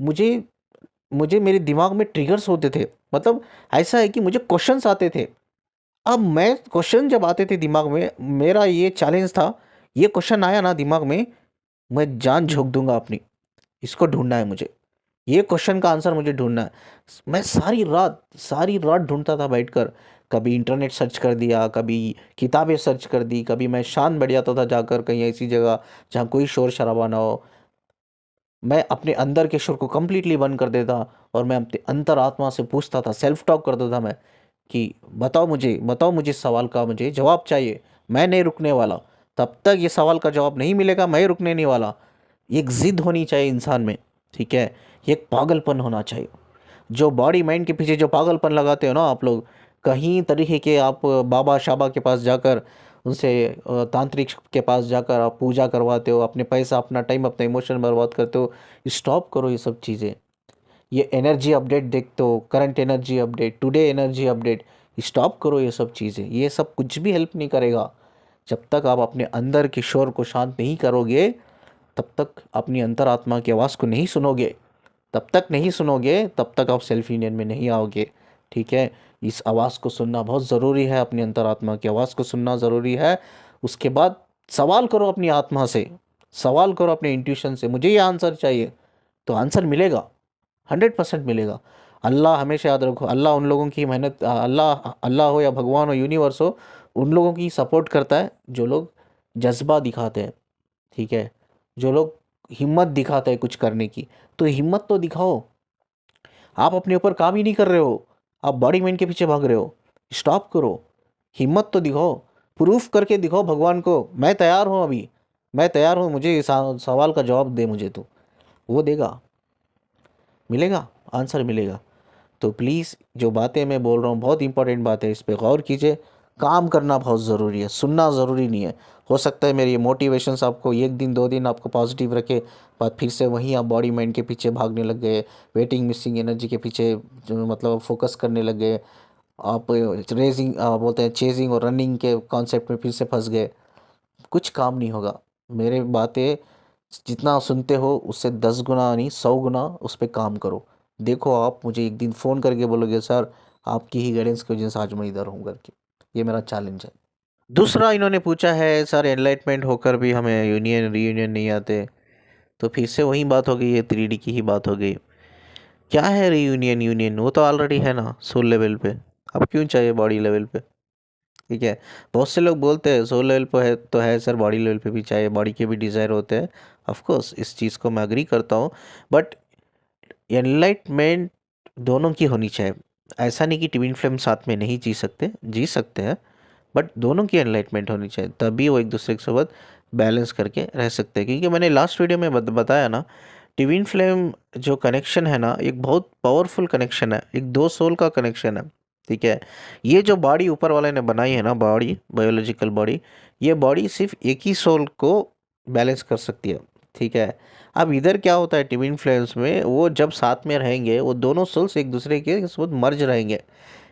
Speaker 1: मुझे मुझे मेरे दिमाग में ट्रिगर्स होते थे। मतलब ऐसा है कि मुझे क्वेश्चंस आते थे। अब मैं क्वेश्चन जब आते थे दिमाग में, मेरा ये चैलेंज था, ये क्वेश्चन आया ना दिमाग में, मैं जान झोंक दूंगा अपनी, इसको ढूंढना है मुझे, ये क्वेश्चन का आंसर मुझे ढूंढना है। मैं सारी रात ढूंढता था बैठकर। कभी इंटरनेट सर्च कर दिया, कभी किताबें सर्च कर दी, कभी मैं शांत बैठ जाता था जाकर कहीं ऐसी जगह जहाँ कोई शोर शराबा ना हो। मैं अपने अंदर के शोर को कंप्लीटली बंद कर देता और मैं अपने अंतरात्मा से पूछता था, सेल्फ टॉक करता था मैं, कि बताओ मुझे इस सवाल का मुझे जवाब चाहिए, मैं नहीं रुकने वाला, तब तक ये सवाल का जवाब नहीं मिलेगा मैं रुकने नहीं वाला। एक ज़िद होनी चाहिए इंसान में, ठीक है, ये एक पागलपन होना चाहिए। जो बॉडी माइंड के पीछे जो पागलपन लगाते हो ना आप लोग, कहीं तरीके के आप बाबा शाबा के पास जाकर, उनसे तांत्रिक के पास जाकर आप पूजा करवाते हो, अपने पैसा, अपना टाइम, अपना इमोशन बर्बाद करते हो। स्टॉप करो ये सब चीज़ें। ये एनर्जी अपडेट देखते हो, current energy update, today energy update, stop करो ये सब चीज़ें। ये सब कुछ भी हेल्प नहीं करेगा। जब तक आप अपने अंदर के शोर को शांत नहीं करोगे, तब तक अपनी अंतरात्मा की आवाज़ को नहीं सुनोगे, तब तक आप सेल्फ यूनियन में नहीं आओगे, ठीक है। इस आवाज़ को सुनना बहुत ज़रूरी है, अपनी अंतरात्मा की आवाज़ को सुनना ज़रूरी है। उसके बाद सवाल करो अपनी आत्मा से, सवाल करो अपने इंट्यूशन से, मुझे ये आंसर चाहिए, तो आंसर मिलेगा, 100% मिलेगा। अल्लाह, हमेशा याद रखो, अल्लाह उन लोगों की मेहनत, अल्लाह हो या भगवान हो, यूनिवर्स हो, उन लोगों की सपोर्ट करता है जो लोग जज्बा दिखाते हैं, ठीक है, जो लोग हिम्मत दिखाते हैं कुछ करने की। तो हिम्मत तो दिखाओ। आप अपने ऊपर काम ही नहीं कर रहे हो, आप बॉडी माइंड के पीछे भाग रहे हो। स्टॉप करो, हिम्मत तो दिखाओ, प्रूफ करके दिखाओ भगवान को, मैं तैयार हूँ, अभी मैं तैयार हूँ, मुझे इस सवाल का जवाब दे मुझे, तो वो देगा, मिलेगा, आंसर मिलेगा। तो प्लीज़, जो बातें मैं बोल रहा हूँ बहुत इंपॉर्टेंट बात है, इस पर गौर कीजिए। काम करना बहुत ज़रूरी है, सुनना ज़रूरी नहीं है। हो सकता है मेरी ये मोटिवेशंस आपको 1 दिन 2 दिन आपको पॉजिटिव रखे, बाद फिर से वहीं आप बॉडी माइंड के पीछे भागने लग गए, वेटिंग मिसिंग एनर्जी के पीछे मतलब फोकस करने लग गए, आप रेजिंग बोलते हैं चेजिंग और रनिंग के कॉन्सेप्ट में फिर से फंस गए। कुछ काम नहीं होगा। मेरे बातें जितना सुनते हो उससे 10 गुना नहीं 100 गुना उस पर काम करो। देखो, आप मुझे एक दिन फ़ोन करके बोलोगे, सर आपकी ही गाइडेंस की वजह से आज मैं इधर हूँ करके। ये मेरा चैलेंज है। दूसरा इन्होंने पूछा है सर एनलाइटमेंट होकर भी हमें यूनियन रीयूनियन नहीं आते, तो फिर से वही बात हो गई, ये 3D की ही बात हो गई। क्या है रीयूनियन यूनियन, वो तो ऑलरेडी है ना सोल लेवल पे, अब क्यों चाहिए बॉडी लेवल पे? ठीक है, बहुत से लोग बोलते हैं सोल लेवल पे है तो है सर, बॉडी लेवल पे भी चाहिए, बॉडी के भी डिज़ायर होते हैं। ऑफ कोर्स इस चीज़ को मैं अग्री करता हूँ, बट एनलाइटमेंट दोनों की होनी चाहिए। ऐसा नहीं कि ट्विन फ्लेम साथ में नहीं जी सकते हैं, बट दोनों की एनलाइटमेंट होनी चाहिए, तभी वो एक दूसरे के साथ बैलेंस करके रह सकते हैं। क्योंकि मैंने लास्ट वीडियो में बताया ना, ट्विन फ्लेम जो कनेक्शन है ना, एक बहुत पावरफुल कनेक्शन है, एक दो सोल का कनेक्शन है। ठीक है, ये जो बॉडी ऊपर वाले ने बनाई है ना, बॉडी बायोलॉजिकल बॉडी, ये बॉडी सिर्फ एक ही सोल को बैलेंस कर सकती है। ठीक है, अब इधर क्या होता है ट्विन फ्लेम्स में, वो जब साथ में रहेंगे वो दोनों सोल्स एक दूसरे के साथ मर्ज रहेंगे,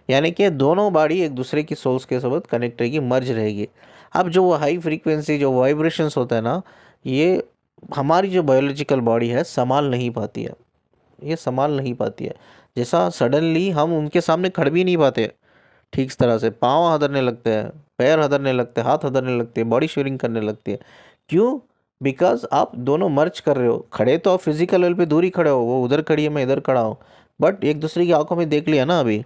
Speaker 1: यानी कि दोनों बॉडी एक दूसरे की सोल्स के साथ कनेक्ट रहेगी, मर्ज रहेगी। अब जो वो हाई फ्रीक्वेंसी जो वाइब्रेशंस होता है ना, ये हमारी जो बायोलॉजिकल बॉडी है संभाल नहीं पाती है, ये संभाल नहीं पाती है। जैसा सडनली हम उनके सामने खड़ भी नहीं पाते ठीक तरह से, पाँव हदरने लगते हैं, पैर हदरने लगते हैं, हाथ हदरने लगते हैं, बॉडी शेयरिंग करने लगती है। क्यों? बिकॉज आप दोनों मर्ज कर रहे हो। खड़े तो आप फिजिकल लेवल पे दूर ही खड़े हो, वो उधर खड़ी है मैं इधर खड़ा हूँ, बट एक दूसरे की आंखों में देख लिया ना, अभी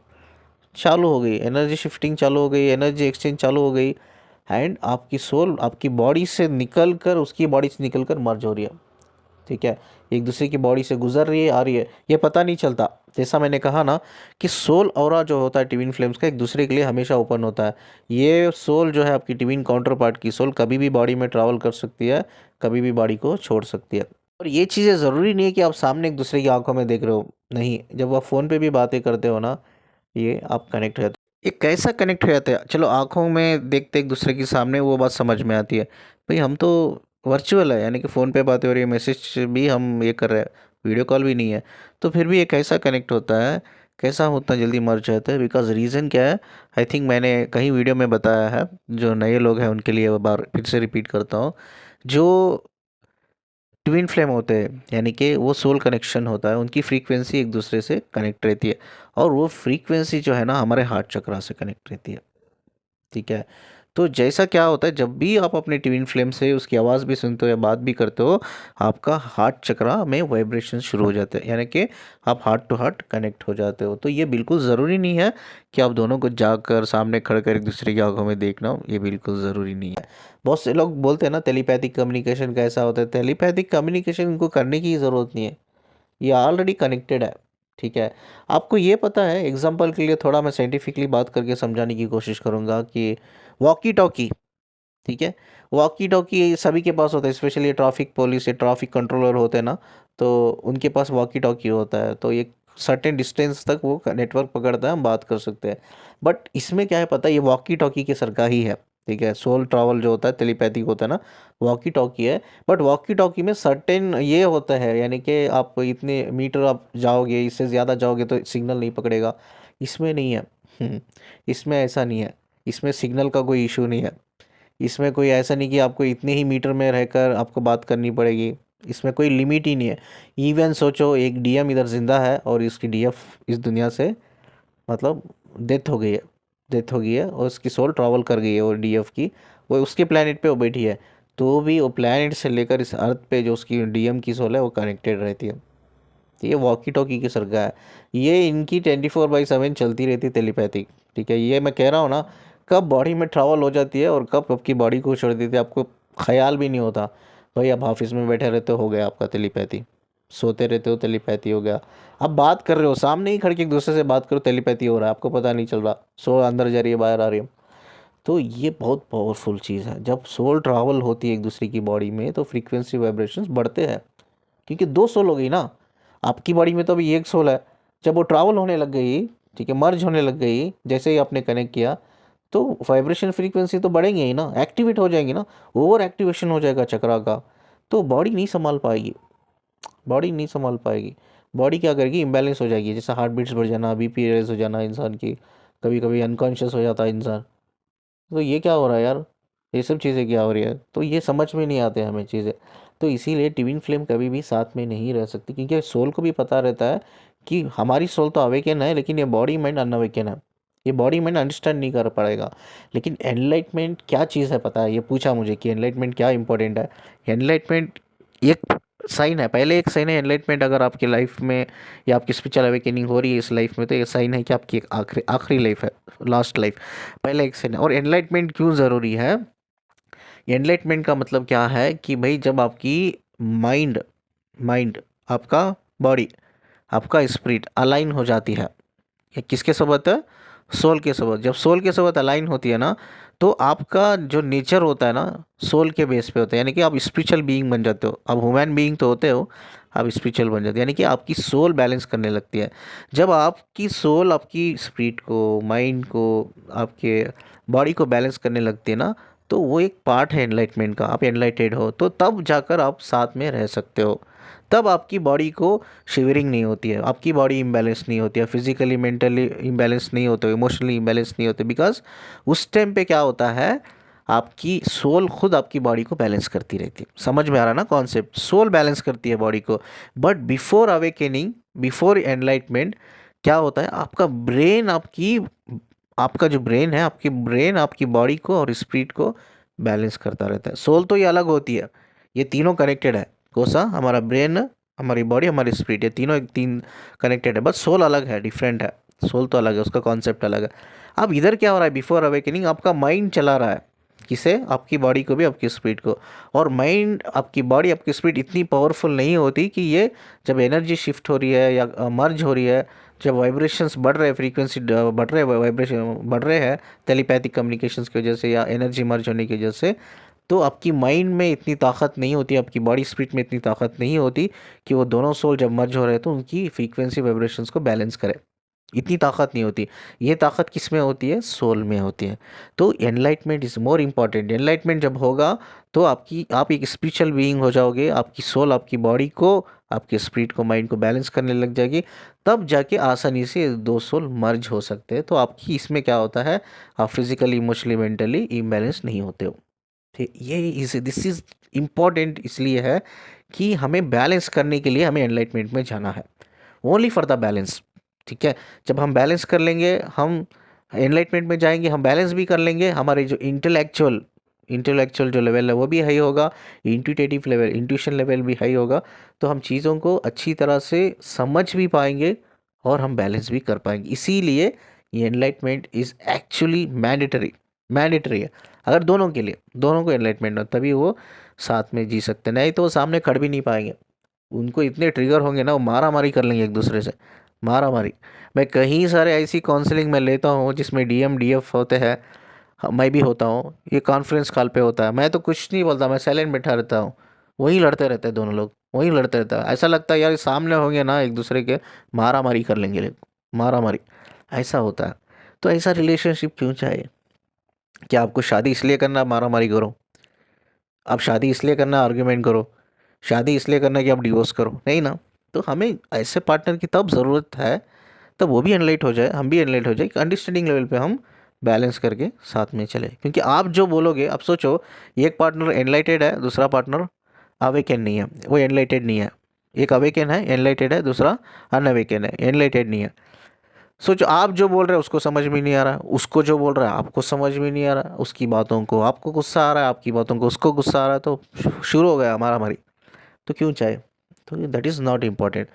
Speaker 1: चालू हो गई एनर्जी शिफ्टिंग, चालू हो गई एनर्जी एक्सचेंज, चालू हो गई। एंड आपकी सोल आपकी बॉडी से निकल कर उसकी बॉडी से निकल कर मर्ज हो रही है। ठीक है, एक दूसरे की बॉडी से गुजर रही है, आ रही है, ये पता नहीं चलता। जैसा मैंने कहा ना कि सोल ऑरा जो होता है ट्विन फ्लेम्स का, एक दूसरे के लिए हमेशा ओपन होता है। ये सोल जो है आपकी ट्विन काउंटर पार्ट की सोल कभी भी बॉडी में ट्रैवल कर सकती है, कभी भी बॉडी को छोड़ सकती है। और ये चीज़ें ज़रूरी नहीं है कि आप सामने एक दूसरे की आंखों में देख रहे हो, नहीं, जब आप फ़ोन पे भी बातें करते हो ना, ये आप कनेक्ट हो जाते हो। ये कैसा कनेक्ट हो जाते हैं, चलो आंखों में देखते एक दूसरे के सामने वो बात समझ में आती है, भाई हम तो वर्चुअल है, यानी कि फ़ोन पे बातें हो रही है, मैसेज भी हम ये कर रहे हैं, वीडियो कॉल भी नहीं है, तो फिर भी ये कैसा कनेक्ट होता है, कैसा हम उतना जल्दी मर जाता है? बिकॉज रीज़न क्या है, आई थिंक मैंने कहीं वीडियो में बताया है, जो नए लोग हैं उनके लिए बार फिर से रिपीट करता हूँ। जो ट्विन फ्लेम होते हैं, यानी कि वो सोल कनेक्शन होता है, उनकी फ्रीक्वेंसी एक दूसरे से कनेक्ट रहती है, और वो फ्रीक्वेंसी जो है ना हमारे हार्ट चक्रा से कनेक्ट रहती है। ठीक है, तो जैसा क्या होता है, जब भी आप अपने ट्विन फ्लेम से उसकी आवाज़ भी सुनते हो या बात भी करते हो, आपका हार्ट चक्रा में वाइब्रेशन शुरू हो जाते हैं, यानी कि आप हार्ट टू हार्ट कनेक्ट हो जाते हो। तो ये बिल्कुल ज़रूरी नहीं है कि आप दोनों को जाकर सामने खड़ कर एक दूसरे की आंखों में देखना हो, ये बिल्कुल ज़रूरी नहीं है। बहुत से लोग बोलते हैं ना टेलीपैथिक कम्युनिकेशन कैसा होता है, टेलीपैथिक कम्युनिकेशन इनको करने की ज़रूरत नहीं है, ये ऑलरेडी कनेक्टेड है। ठीक है, आपको ये पता है, एग्जांपल के लिए थोड़ा मैं साइंटिफिकली बात करके समझाने की कोशिश करूँगा कि वॉकी टॉकी, ठीक है, वॉकी टॉकी सभी के पास होता है, स्पेशली ट्रैफिक पुलिस या ट्रैफिक कंट्रोलर होते हैं ना, तो उनके पास वॉकी टॉकी होता है, तो एक सर्टेन डिस्टेंस तक वो नेटवर्क पकड़ता है, हम बात कर सकते हैं। बट इसमें क्या है पता है, ये वॉकी टॉकी के सर का ही है। ठीक है, सोल ट्रैवल जो होता है टेलीपैथिक होता है ना, वॉकी टॉकी है। बट वॉकी टॉकी में सर्टेन ये होता है, यानी कि आप इतने मीटर आप जाओगे, इससे ज़्यादा जाओगे तो सिग्नल नहीं पकड़ेगा। इसमें नहीं है। इसमें ऐसा नहीं है, इसमें सिग्नल का कोई इशू नहीं है। इसमें कोई ऐसा नहीं कि आपको इतने ही मीटर में रहकर आपको बात करनी पड़ेगी, इसमें कोई लिमिट ही नहीं है। इवन सोचो एक डीएम इधर ज़िंदा है और इसकी डीएफ इस दुनिया से मतलब डेथ हो गई है, डेथ हो गई है, और उसकी सोल ट्रैवल कर गई है, और डीएफ की वो उसके प्लेनेट पे वो बैठी है, तो भी वो प्लेनेट से लेकर इस अर्थ पे जो उसकी डीएम की सोल है वो कनेक्टेड रहती है। तो ये वॉकी टॉकी की सरगा है, ये इनकी 24/7 चलती रहती है टेलीपैथिक। ठीक है, ये मैं कह रहा हूँ ना, कब बॉडी में ट्रैवल हो जाती है और कब आपकी बॉडी को छोड़ देती है, आपको ख्याल भी नहीं होता। भाई आप ऑफिस में बैठे रहते हो गया आपका टेलीपैथी, सोते रहते हो टेलीपैथी हो गया, अब बात कर रहे हो सामने ही खड़ के एक दूसरे से बात करो, टेलीपैथी हो रहा है, आपको पता नहीं चल रहा, सोल अंदर जा रही है बाहर आ रही है। तो ये बहुत पावरफुल चीज़ है, जब सोल ट्रैवल होती है एक दूसरे की बॉडी में तो फ्रीक्वेंसी वाइब्रेशंस बढ़ते हैं, क्योंकि दो सोल हो गई ना, आपकी बॉडी में तो अभी एक सोल है, जब वो ट्रैवल होने लग गई, ठीक है, मर्ज होने लग गई, जैसे ही आपने कनेक्ट किया, तो वाइब्रेशन फ्रीक्वेंसी तो बढ़ेंगे ही ना, एक्टिवेट हो जाएंगी ना, ओवर एक्टिवेशन हो जाएगा चक्रा का, तो बॉडी नहीं संभाल पाएगी, बॉडी नहीं संभाल पाएगी। बॉडी क्या करेगी, इम्बैलेंस हो जाएगी, जैसे हार्ट बीट्स बढ़ जाना, बीपी रेज हो जाना इंसान की, कभी कभी अनकॉन्शियस हो जाता है इंसान। तो ये क्या हो रहा है यार, ये सब चीज़ें क्या हो रही है, तो ये समझ में नहीं आते हमें चीज़ें। तो इसीलिए ट्विन फ्लेम कभी भी साथ में नहीं रह सकती, क्योंकि सोल को भी पता रहता है कि हमारी सोल तो अवेकन है, लेकिन ये बॉडी माइंड अनअवेकन है। ये बॉडी मैंने अंडरस्टैंड नहीं कर पाएगा। लेकिन एनलाइटमेंट क्या चीज़ है पता है, ये पूछा मुझे कि एनलाइटमेंट क्या इंपॉर्टेंट है। एनलाइटमेंट एक साइन है, पहले एक साइन है एनलाइटमेंट अगर आपकी लाइफ में या आपकी स्पिरिचुअल अवेकनिंग हो रही है इस लाइफ में, तो ये साइन है कि आपकी एक आखिरी आखिरी लाइफ है, लास्ट लाइफ। पहले एक साइन है। और एनलाइटमेंट क्यों ज़रूरी है? एनलाइटमेंट का मतलब क्या है कि भाई जब आपकी माइंड माइंड आपका बॉडी आपका स्पिरिट अलाइन हो जाती है, ये किसके साथ है? सोल के साथ। जब सोल के साथ अलाइन होती है ना, तो आपका जो नेचर होता है ना सोल के बेस पे होता है, यानी कि आप स्पिरिचुअल बीइंग बन जाते हो। आप ह्यूमन बीइंग तो होते हो, आप स्पिरिचुअल बन जाते हो, यानी कि आपकी सोल बैलेंस करने लगती है। जब आपकी सोल आपकी स्पिरिट को, माइंड को, आपके बॉडी को बैलेंस करने लगती है ना, तो वो एक पार्ट है एनलाइटमेंट का। आप एनलाइटेड हो तो तब जाकर आप साथ में रह सकते हो। तब आपकी बॉडी को शिवरिंग नहीं होती है, आपकी बॉडी इम्बैलेंस नहीं होती है, फिजिकली मेंटली इम्बैलेंस नहीं होते, इमोशनली इम्बैलेंस नहीं होते। बिकॉज उस टाइम पे क्या होता है, आपकी सोल खुद आपकी बॉडी को बैलेंस करती रहती है। समझ में आ रहा ना कॉन्सेप्ट? सोल बैलेंस करती है बॉडी को। बट बिफोर अवेकेनिंग, बिफोर एनलाइटमेंट क्या होता है, आपका ब्रेन आपका जो ब्रेन है, आपकी ब्रेन आपकी बॉडी को और स्पिरिट को बैलेंस करता रहता है। सोल तो ये अलग होती है, ये तीनों कनेक्टेड है। कोसा हमारा ब्रेन, हमारी बॉडी, हमारी स्पिरिट, ये तीनों एक तीन कनेक्टेड है। बस सोल अलग है, डिफरेंट है। सोल तो अलग है, उसका कॉन्सेप्ट अलग है। अब इधर क्या हो रहा है, बिफोर अवेकनिंग आपका माइंड चला रहा है, किसे? आपकी बॉडी को भी, आपकी स्पिरिट को। और माइंड, आपकी बॉडी, आपकी स्पिरिट इतनी पावरफुल नहीं होती कि ये जब एनर्जी शिफ्ट हो रही है या मर्ज हो रही है, जब वाइब्रेशंस बढ़ रहे हैं, फ्रीक्वेंसी बढ़ रहे हैं, वाइब्रेशन बढ़ रहे हैं टेलीपैथिक कम्युनिकेशंस की वजह से या एनर्जी मर्ज होने की वजह से, तो आपकी माइंड में इतनी ताकत नहीं होती, आपकी बॉडी स्पिरिट में इतनी ताकत नहीं होती कि वो दोनों सोल जब मर्ज हो रहे हैं तो उनकी फ्रीक्वेंसी वाइब्रेशंस को बैलेंस करे। इतनी ताकत नहीं होती। ये ताकत किस में होती है? सोल में होती है। तो enlightenment is more important. Enlightenment जब होगा तो आप एक स्पिरिचुअल बीइंग हो जाओगे, आपकी सोल आपकी बॉडी को, आपके स्पिरिट को, माइंड को बैलेंस करने लग जाएगी। तब जाके आसानी से दो सोल मर्ज हो सकते हैं। तो आपकी इसमें क्या होता है, आप फिजिकली, इमोशनली, मेंटली इम्बैलेंस नहीं होते हो। ठीक, ये दिस इज़ इम्पॉर्टेंट इसलिए है कि हमें बैलेंस करने के लिए हमें एनलाइटमेंट में जाना है, ओनली फॉर द बैलेंस। ठीक है, जब हम बैलेंस कर लेंगे, हम एनलाइटमेंट में जाएंगे, हम बैलेंस भी कर लेंगे, हमारे जो इंटेलेक्चुअल जो लेवल है वो भी हाई होगा, इंट्यूटेटिव लेवल, इंट्यूशन लेवल भी हाई होगा। तो हम चीज़ों को अच्छी तरह से समझ भी पाएंगे और हम बैलेंस भी कर पाएंगे। इसीलिए ये एनलाइटमेंट इज़ एक्चुअली मैंडेटरी है। अगर दोनों के लिए, दोनों को एनलाइटमेंट हो तभी वो साथ में जी सकते हैं, नहीं तो वो सामने खड़ भी नहीं पाएंगे। उनको इतने ट्रिगर होंगे ना, वो मारा मारी कर लेंगे एक दूसरे से, मारा मारी। मैं कहीं सारे ऐसी काउंसलिंग में लेता हूँ जिसमें डीएम डीएफ होते हैं, मैं भी होता हूँ, ये कॉन्फ्रेंस कॉल पे होता है, मैं तो कुछ नहीं बोलता, मैं साइलेंट बैठा रहता हूँ। वहीं लड़ते रहते हैं दोनों लोग, वहीं लड़ते रहता है। ऐसा लगता है यार सामने होंगे ना एक दूसरे के, मारा मारी कर लेंगे लोग, मारा मारी, ऐसा होता है। तो ऐसा रिलेशनशिप क्यों चाहिए? क्या आपको शादी इसलिए करना मारा मारी करो? आप शादी इसलिए करना आर्ग्यूमेंट करो? शादी इसलिए करना कि आप डिवोर्स करो? नहीं ना। तो हमें ऐसे पार्टनर की तब ज़रूरत है, तब वो भी एनलाइट हो जाए, हम भी एनलाइट हो जाए, एक अंडरस्टैंडिंग लेवल पे हम बैलेंस करके साथ में चले। क्योंकि आप जो बोलोगे, आप सोचो, एक पार्टनर एनलाइटेड है, दूसरा पार्टनर अवेकन नहीं है, वो एनलाइटेड नहीं है। एक अवेकन है, एनलाइटेड है, दूसरा अनअवेकन है, एनलाइटेड नहीं है। सोचो, आप जो बोल रहे हैं उसको समझ में नहीं आ रहा, उसको जो बोल रहा है आपको समझ में नहीं आ रहा, उसकी बातों को आपको गुस्सा आ रहा है, आपकी बातों को उसको गुस्सा आ रहा है, तो शुरू हो गया हमारा हमारी। तो क्यों चाहे? तो दैट इज़ नॉट इम्पॉर्टेंट।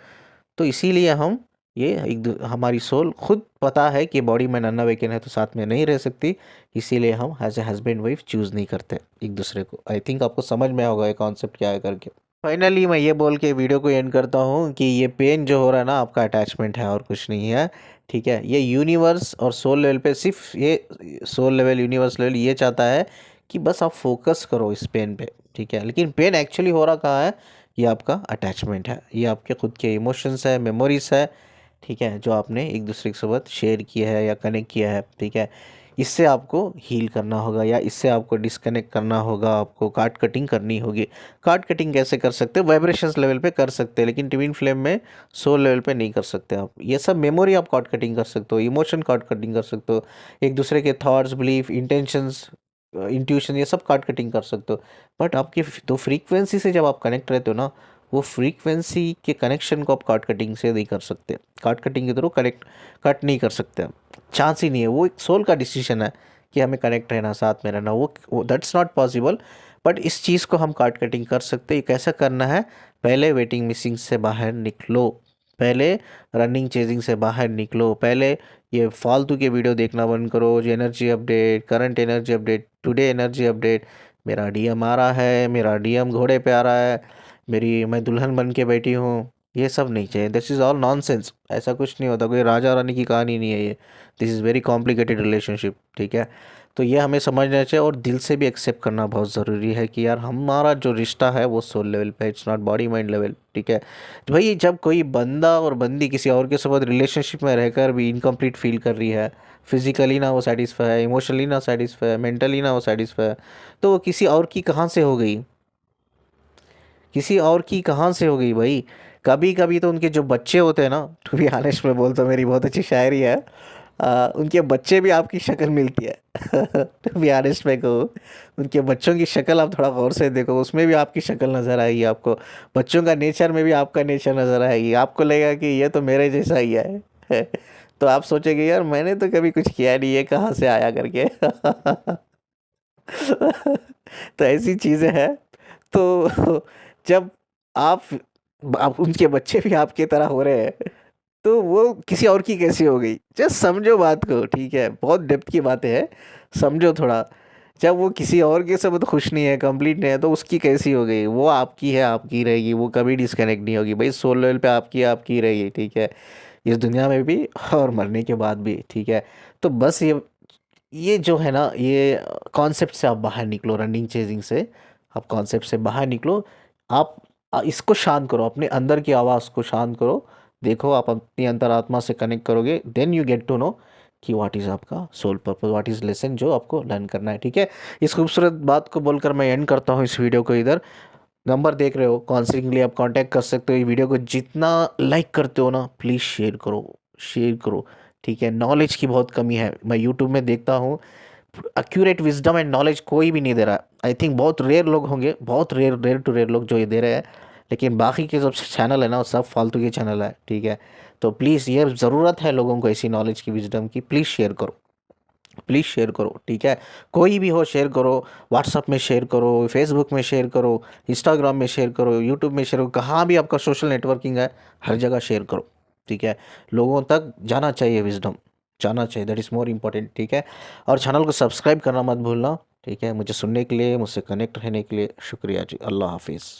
Speaker 1: तो इसीलिए हम ये हमारी सोल खुद पता है कि बॉडी में नन्ना वेकन है तो साथ में नहीं रह सकती, इसीलिए हम as a husband wife choose नहीं करते एक दूसरे को। आई थिंक आपको समझ में होगा ये कॉन्सेप्ट क्या है करके। फाइनली मैं ये बोल के वीडियो को एंड करता हूँ कि ये पेन जो हो रहा है ना, आपका अटैचमेंट है और कुछ नहीं है। ठीक है, ये यूनिवर्स और सोल लेवल पे, सिर्फ ये सोल लेवल, यूनिवर्स लेवल ये चाहता है कि बस आप फोकस करो इस पेन पे। ठीक है, लेकिन पेन एक्चुअली हो रहा कहाँ है? ये आपका अटैचमेंट है, ये आपके खुद के इमोशंस है, मेमोरीज है। ठीक है, जो आपने एक दूसरे के साथ शेयर किया है या कनेक्ट किया है। ठीक है, इससे आपको हील करना होगा या इससे आपको डिस्कनेक्ट करना होगा, आपको कार्ड कटिंग करनी होगी। कार्ड कटिंग कैसे कर सकते हो? वाइब्रेशंस लेवल पे कर सकते हैं, लेकिन ट्विन फ्लेम में सोल लेवल पे नहीं कर सकते आप। ये सब मेमोरी आप कार्ड कटिंग कर सकते हो, इमोशन कार्ड कटिंग कर सकते हो, एक दूसरे के थॉट्स, बिलीफ, इंटेंशंस, इंट्यूशन, ये सब कार्ड कटिंग कर सकते हो। बट आपकी तो फ्रीक्वेंसी से जब आप कनेक्ट रहते हो ना, वो फ्रीक्वेंसी के कनेक्शन को आप कार्ड कटिंग से नहीं कर सकते, कार्ड कटिंग के थ्रू कट नहीं कर सकते आप, चांस ही नहीं है। वो एक सोल का डिसीजन है कि हमें कनेक्ट रहना, साथ में रहना, वो दैट्स नॉट पॉसिबल। बट इस चीज़ को हम कार्ड कटिंग कर सकते हैं। ये कैसा करना है, पहले वेटिंग मिसिंग से बाहर निकलो, पहले रनिंग चेजिंग से बाहर निकलो, पहले ये फालतू के वीडियो देखना बंद करो। जो energy update, current energy update, today energy update, मेरा डीएम आ रहा है, मेरा डीएम घोड़े पे आ रहा है, मैं दुल्हन बन के बैठी हूँ, ये सब नहीं चाहिए। This is all nonsense. ऐसा कुछ नहीं होता, कोई राजा रानी की कहानी नहीं है ये। This is very complicated relationship, ठीक है। तो ये हमें समझना चाहिए और दिल से भी एक्सेप्ट करना बहुत ज़रूरी है कि यार हमारा जो रिश्ता है वो सोल लेवल पे, it's not body mind level, ठीक है। तो भाई जब कोई बंदा और बंदी किसी और के साथ रिलेशनशिप में रहकर भी इनकम्प्लीट फील कर रही है, फिजिकली ना वो सेटिस्फाई है, इमोशनली ना सेटिस्फाई है, मेंटली ना वो सेटिस्फाई है, तो वो किसी और की कहाँ से हो गई, किसी और की कहाँ से हो गई भाई। कभी कभी तो उनके जो बच्चे होते हैं ना, टू बी ऑनेस्ट में बोलता हूँ, मेरी बहुत अच्छी शायरी है, उनके बच्चे भी आपकी शक्ल मिलती है। टू बी ऑनेस्ट में कहूँ, उनके बच्चों की शक्ल आप थोड़ा गौर से देखो, उसमें भी आपकी शक्ल नज़र आएगी आपको। बच्चों का नेचर में भी आपका नेचर नज़र आएगी, आपको लगेगा कि ये तो मेरे जैसा ही है। तो आप सोचेंगे यार मैंने तो कभी कुछ किया नहीं है, कहाँ से आया करके। तो ऐसी चीज़ें हैं। तो जब आप उनके बच्चे भी आपके तरह हो रहे हैं, तो वो किसी और की कैसी हो गई, जस्ट समझो बात को, ठीक है। बहुत डेप्थ की बातें हैं, समझो थोड़ा। जब वो किसी और के साथ खुश नहीं है, कंप्लीट नहीं है, तो उसकी कैसी हो गई, वो आपकी है, आपकी रहेगी, वो कभी डिस्कनेक्ट नहीं होगी भाई। सोल लेवल पे आपकी है, आपकी रहेगी, ठीक है, इस दुनिया में भी और मरने के बाद भी, ठीक है। तो बस ये जो है ना, ये कॉन्सेप्ट से आप बाहर निकलो, रनिंग चेजिंग से आप कॉन्सेप्ट से बाहर निकलो। आप इसको शांत करो, अपने अंदर की आवाज़ को शांत करो। देखो आप अपनी अंतरात्मा से कनेक्ट करोगे, then you get to know कि व्हाट इज़ आपका soul purpose, what is lesson जो आपको लर्न करना है, ठीक है। इस खूबसूरत बात को बोलकर मैं एंड करता हूँ इस वीडियो को इधर। नंबर देख रहे हो, काउंसलिंग के लिए आप कांटेक्ट कर सकते हो। ये वीडियो को जितना लाइक करते हो ना, प्लीज़ शेयर करो, शेयर करो, ठीक है। नॉलेज की बहुत कमी है, मैं यूट्यूब में देखता हूँ, एक्यूरेट विजडम एंड नॉलेज कोई भी नहीं दे रहा। आई थिंक बहुत रेयर लोग होंगे, बहुत रेयर रेयर टू रेयर लोग जो ये दे रहे हैं, लेकिन बाकी के जो चैनल है ना वो सब फालतू के चैनल है, ठीक है। तो प्लीज़ ये ज़रूरत है लोगों को ऐसी नॉलेज की, विजडम की, प्लीज़ शेयर करो, प्लीज़ शेयर करो, ठीक है। कोई भी हो शेयर करो, व्हाट्सअप में शेयर करो, फेसबुक में शेयर करो, इंस्टाग्राम में शेयर करो, यूट्यूब में शेयर करो, कहाँ भी आपका सोशल नेटवर्किंग है हर जगह शेयर करो, ठीक है। लोगों तक जाना चाहिए, विजडम जाना चाहिए, दैट इज़ मोर इम्पोर्टेंट, ठीक है। और चैनल को सब्सक्राइब करना मत भूलना, ठीक है। मुझे सुनने के लिए, मुझसे कनेक्ट रहने के लिए शुक्रिया जी। अल्लाह हाफिज़।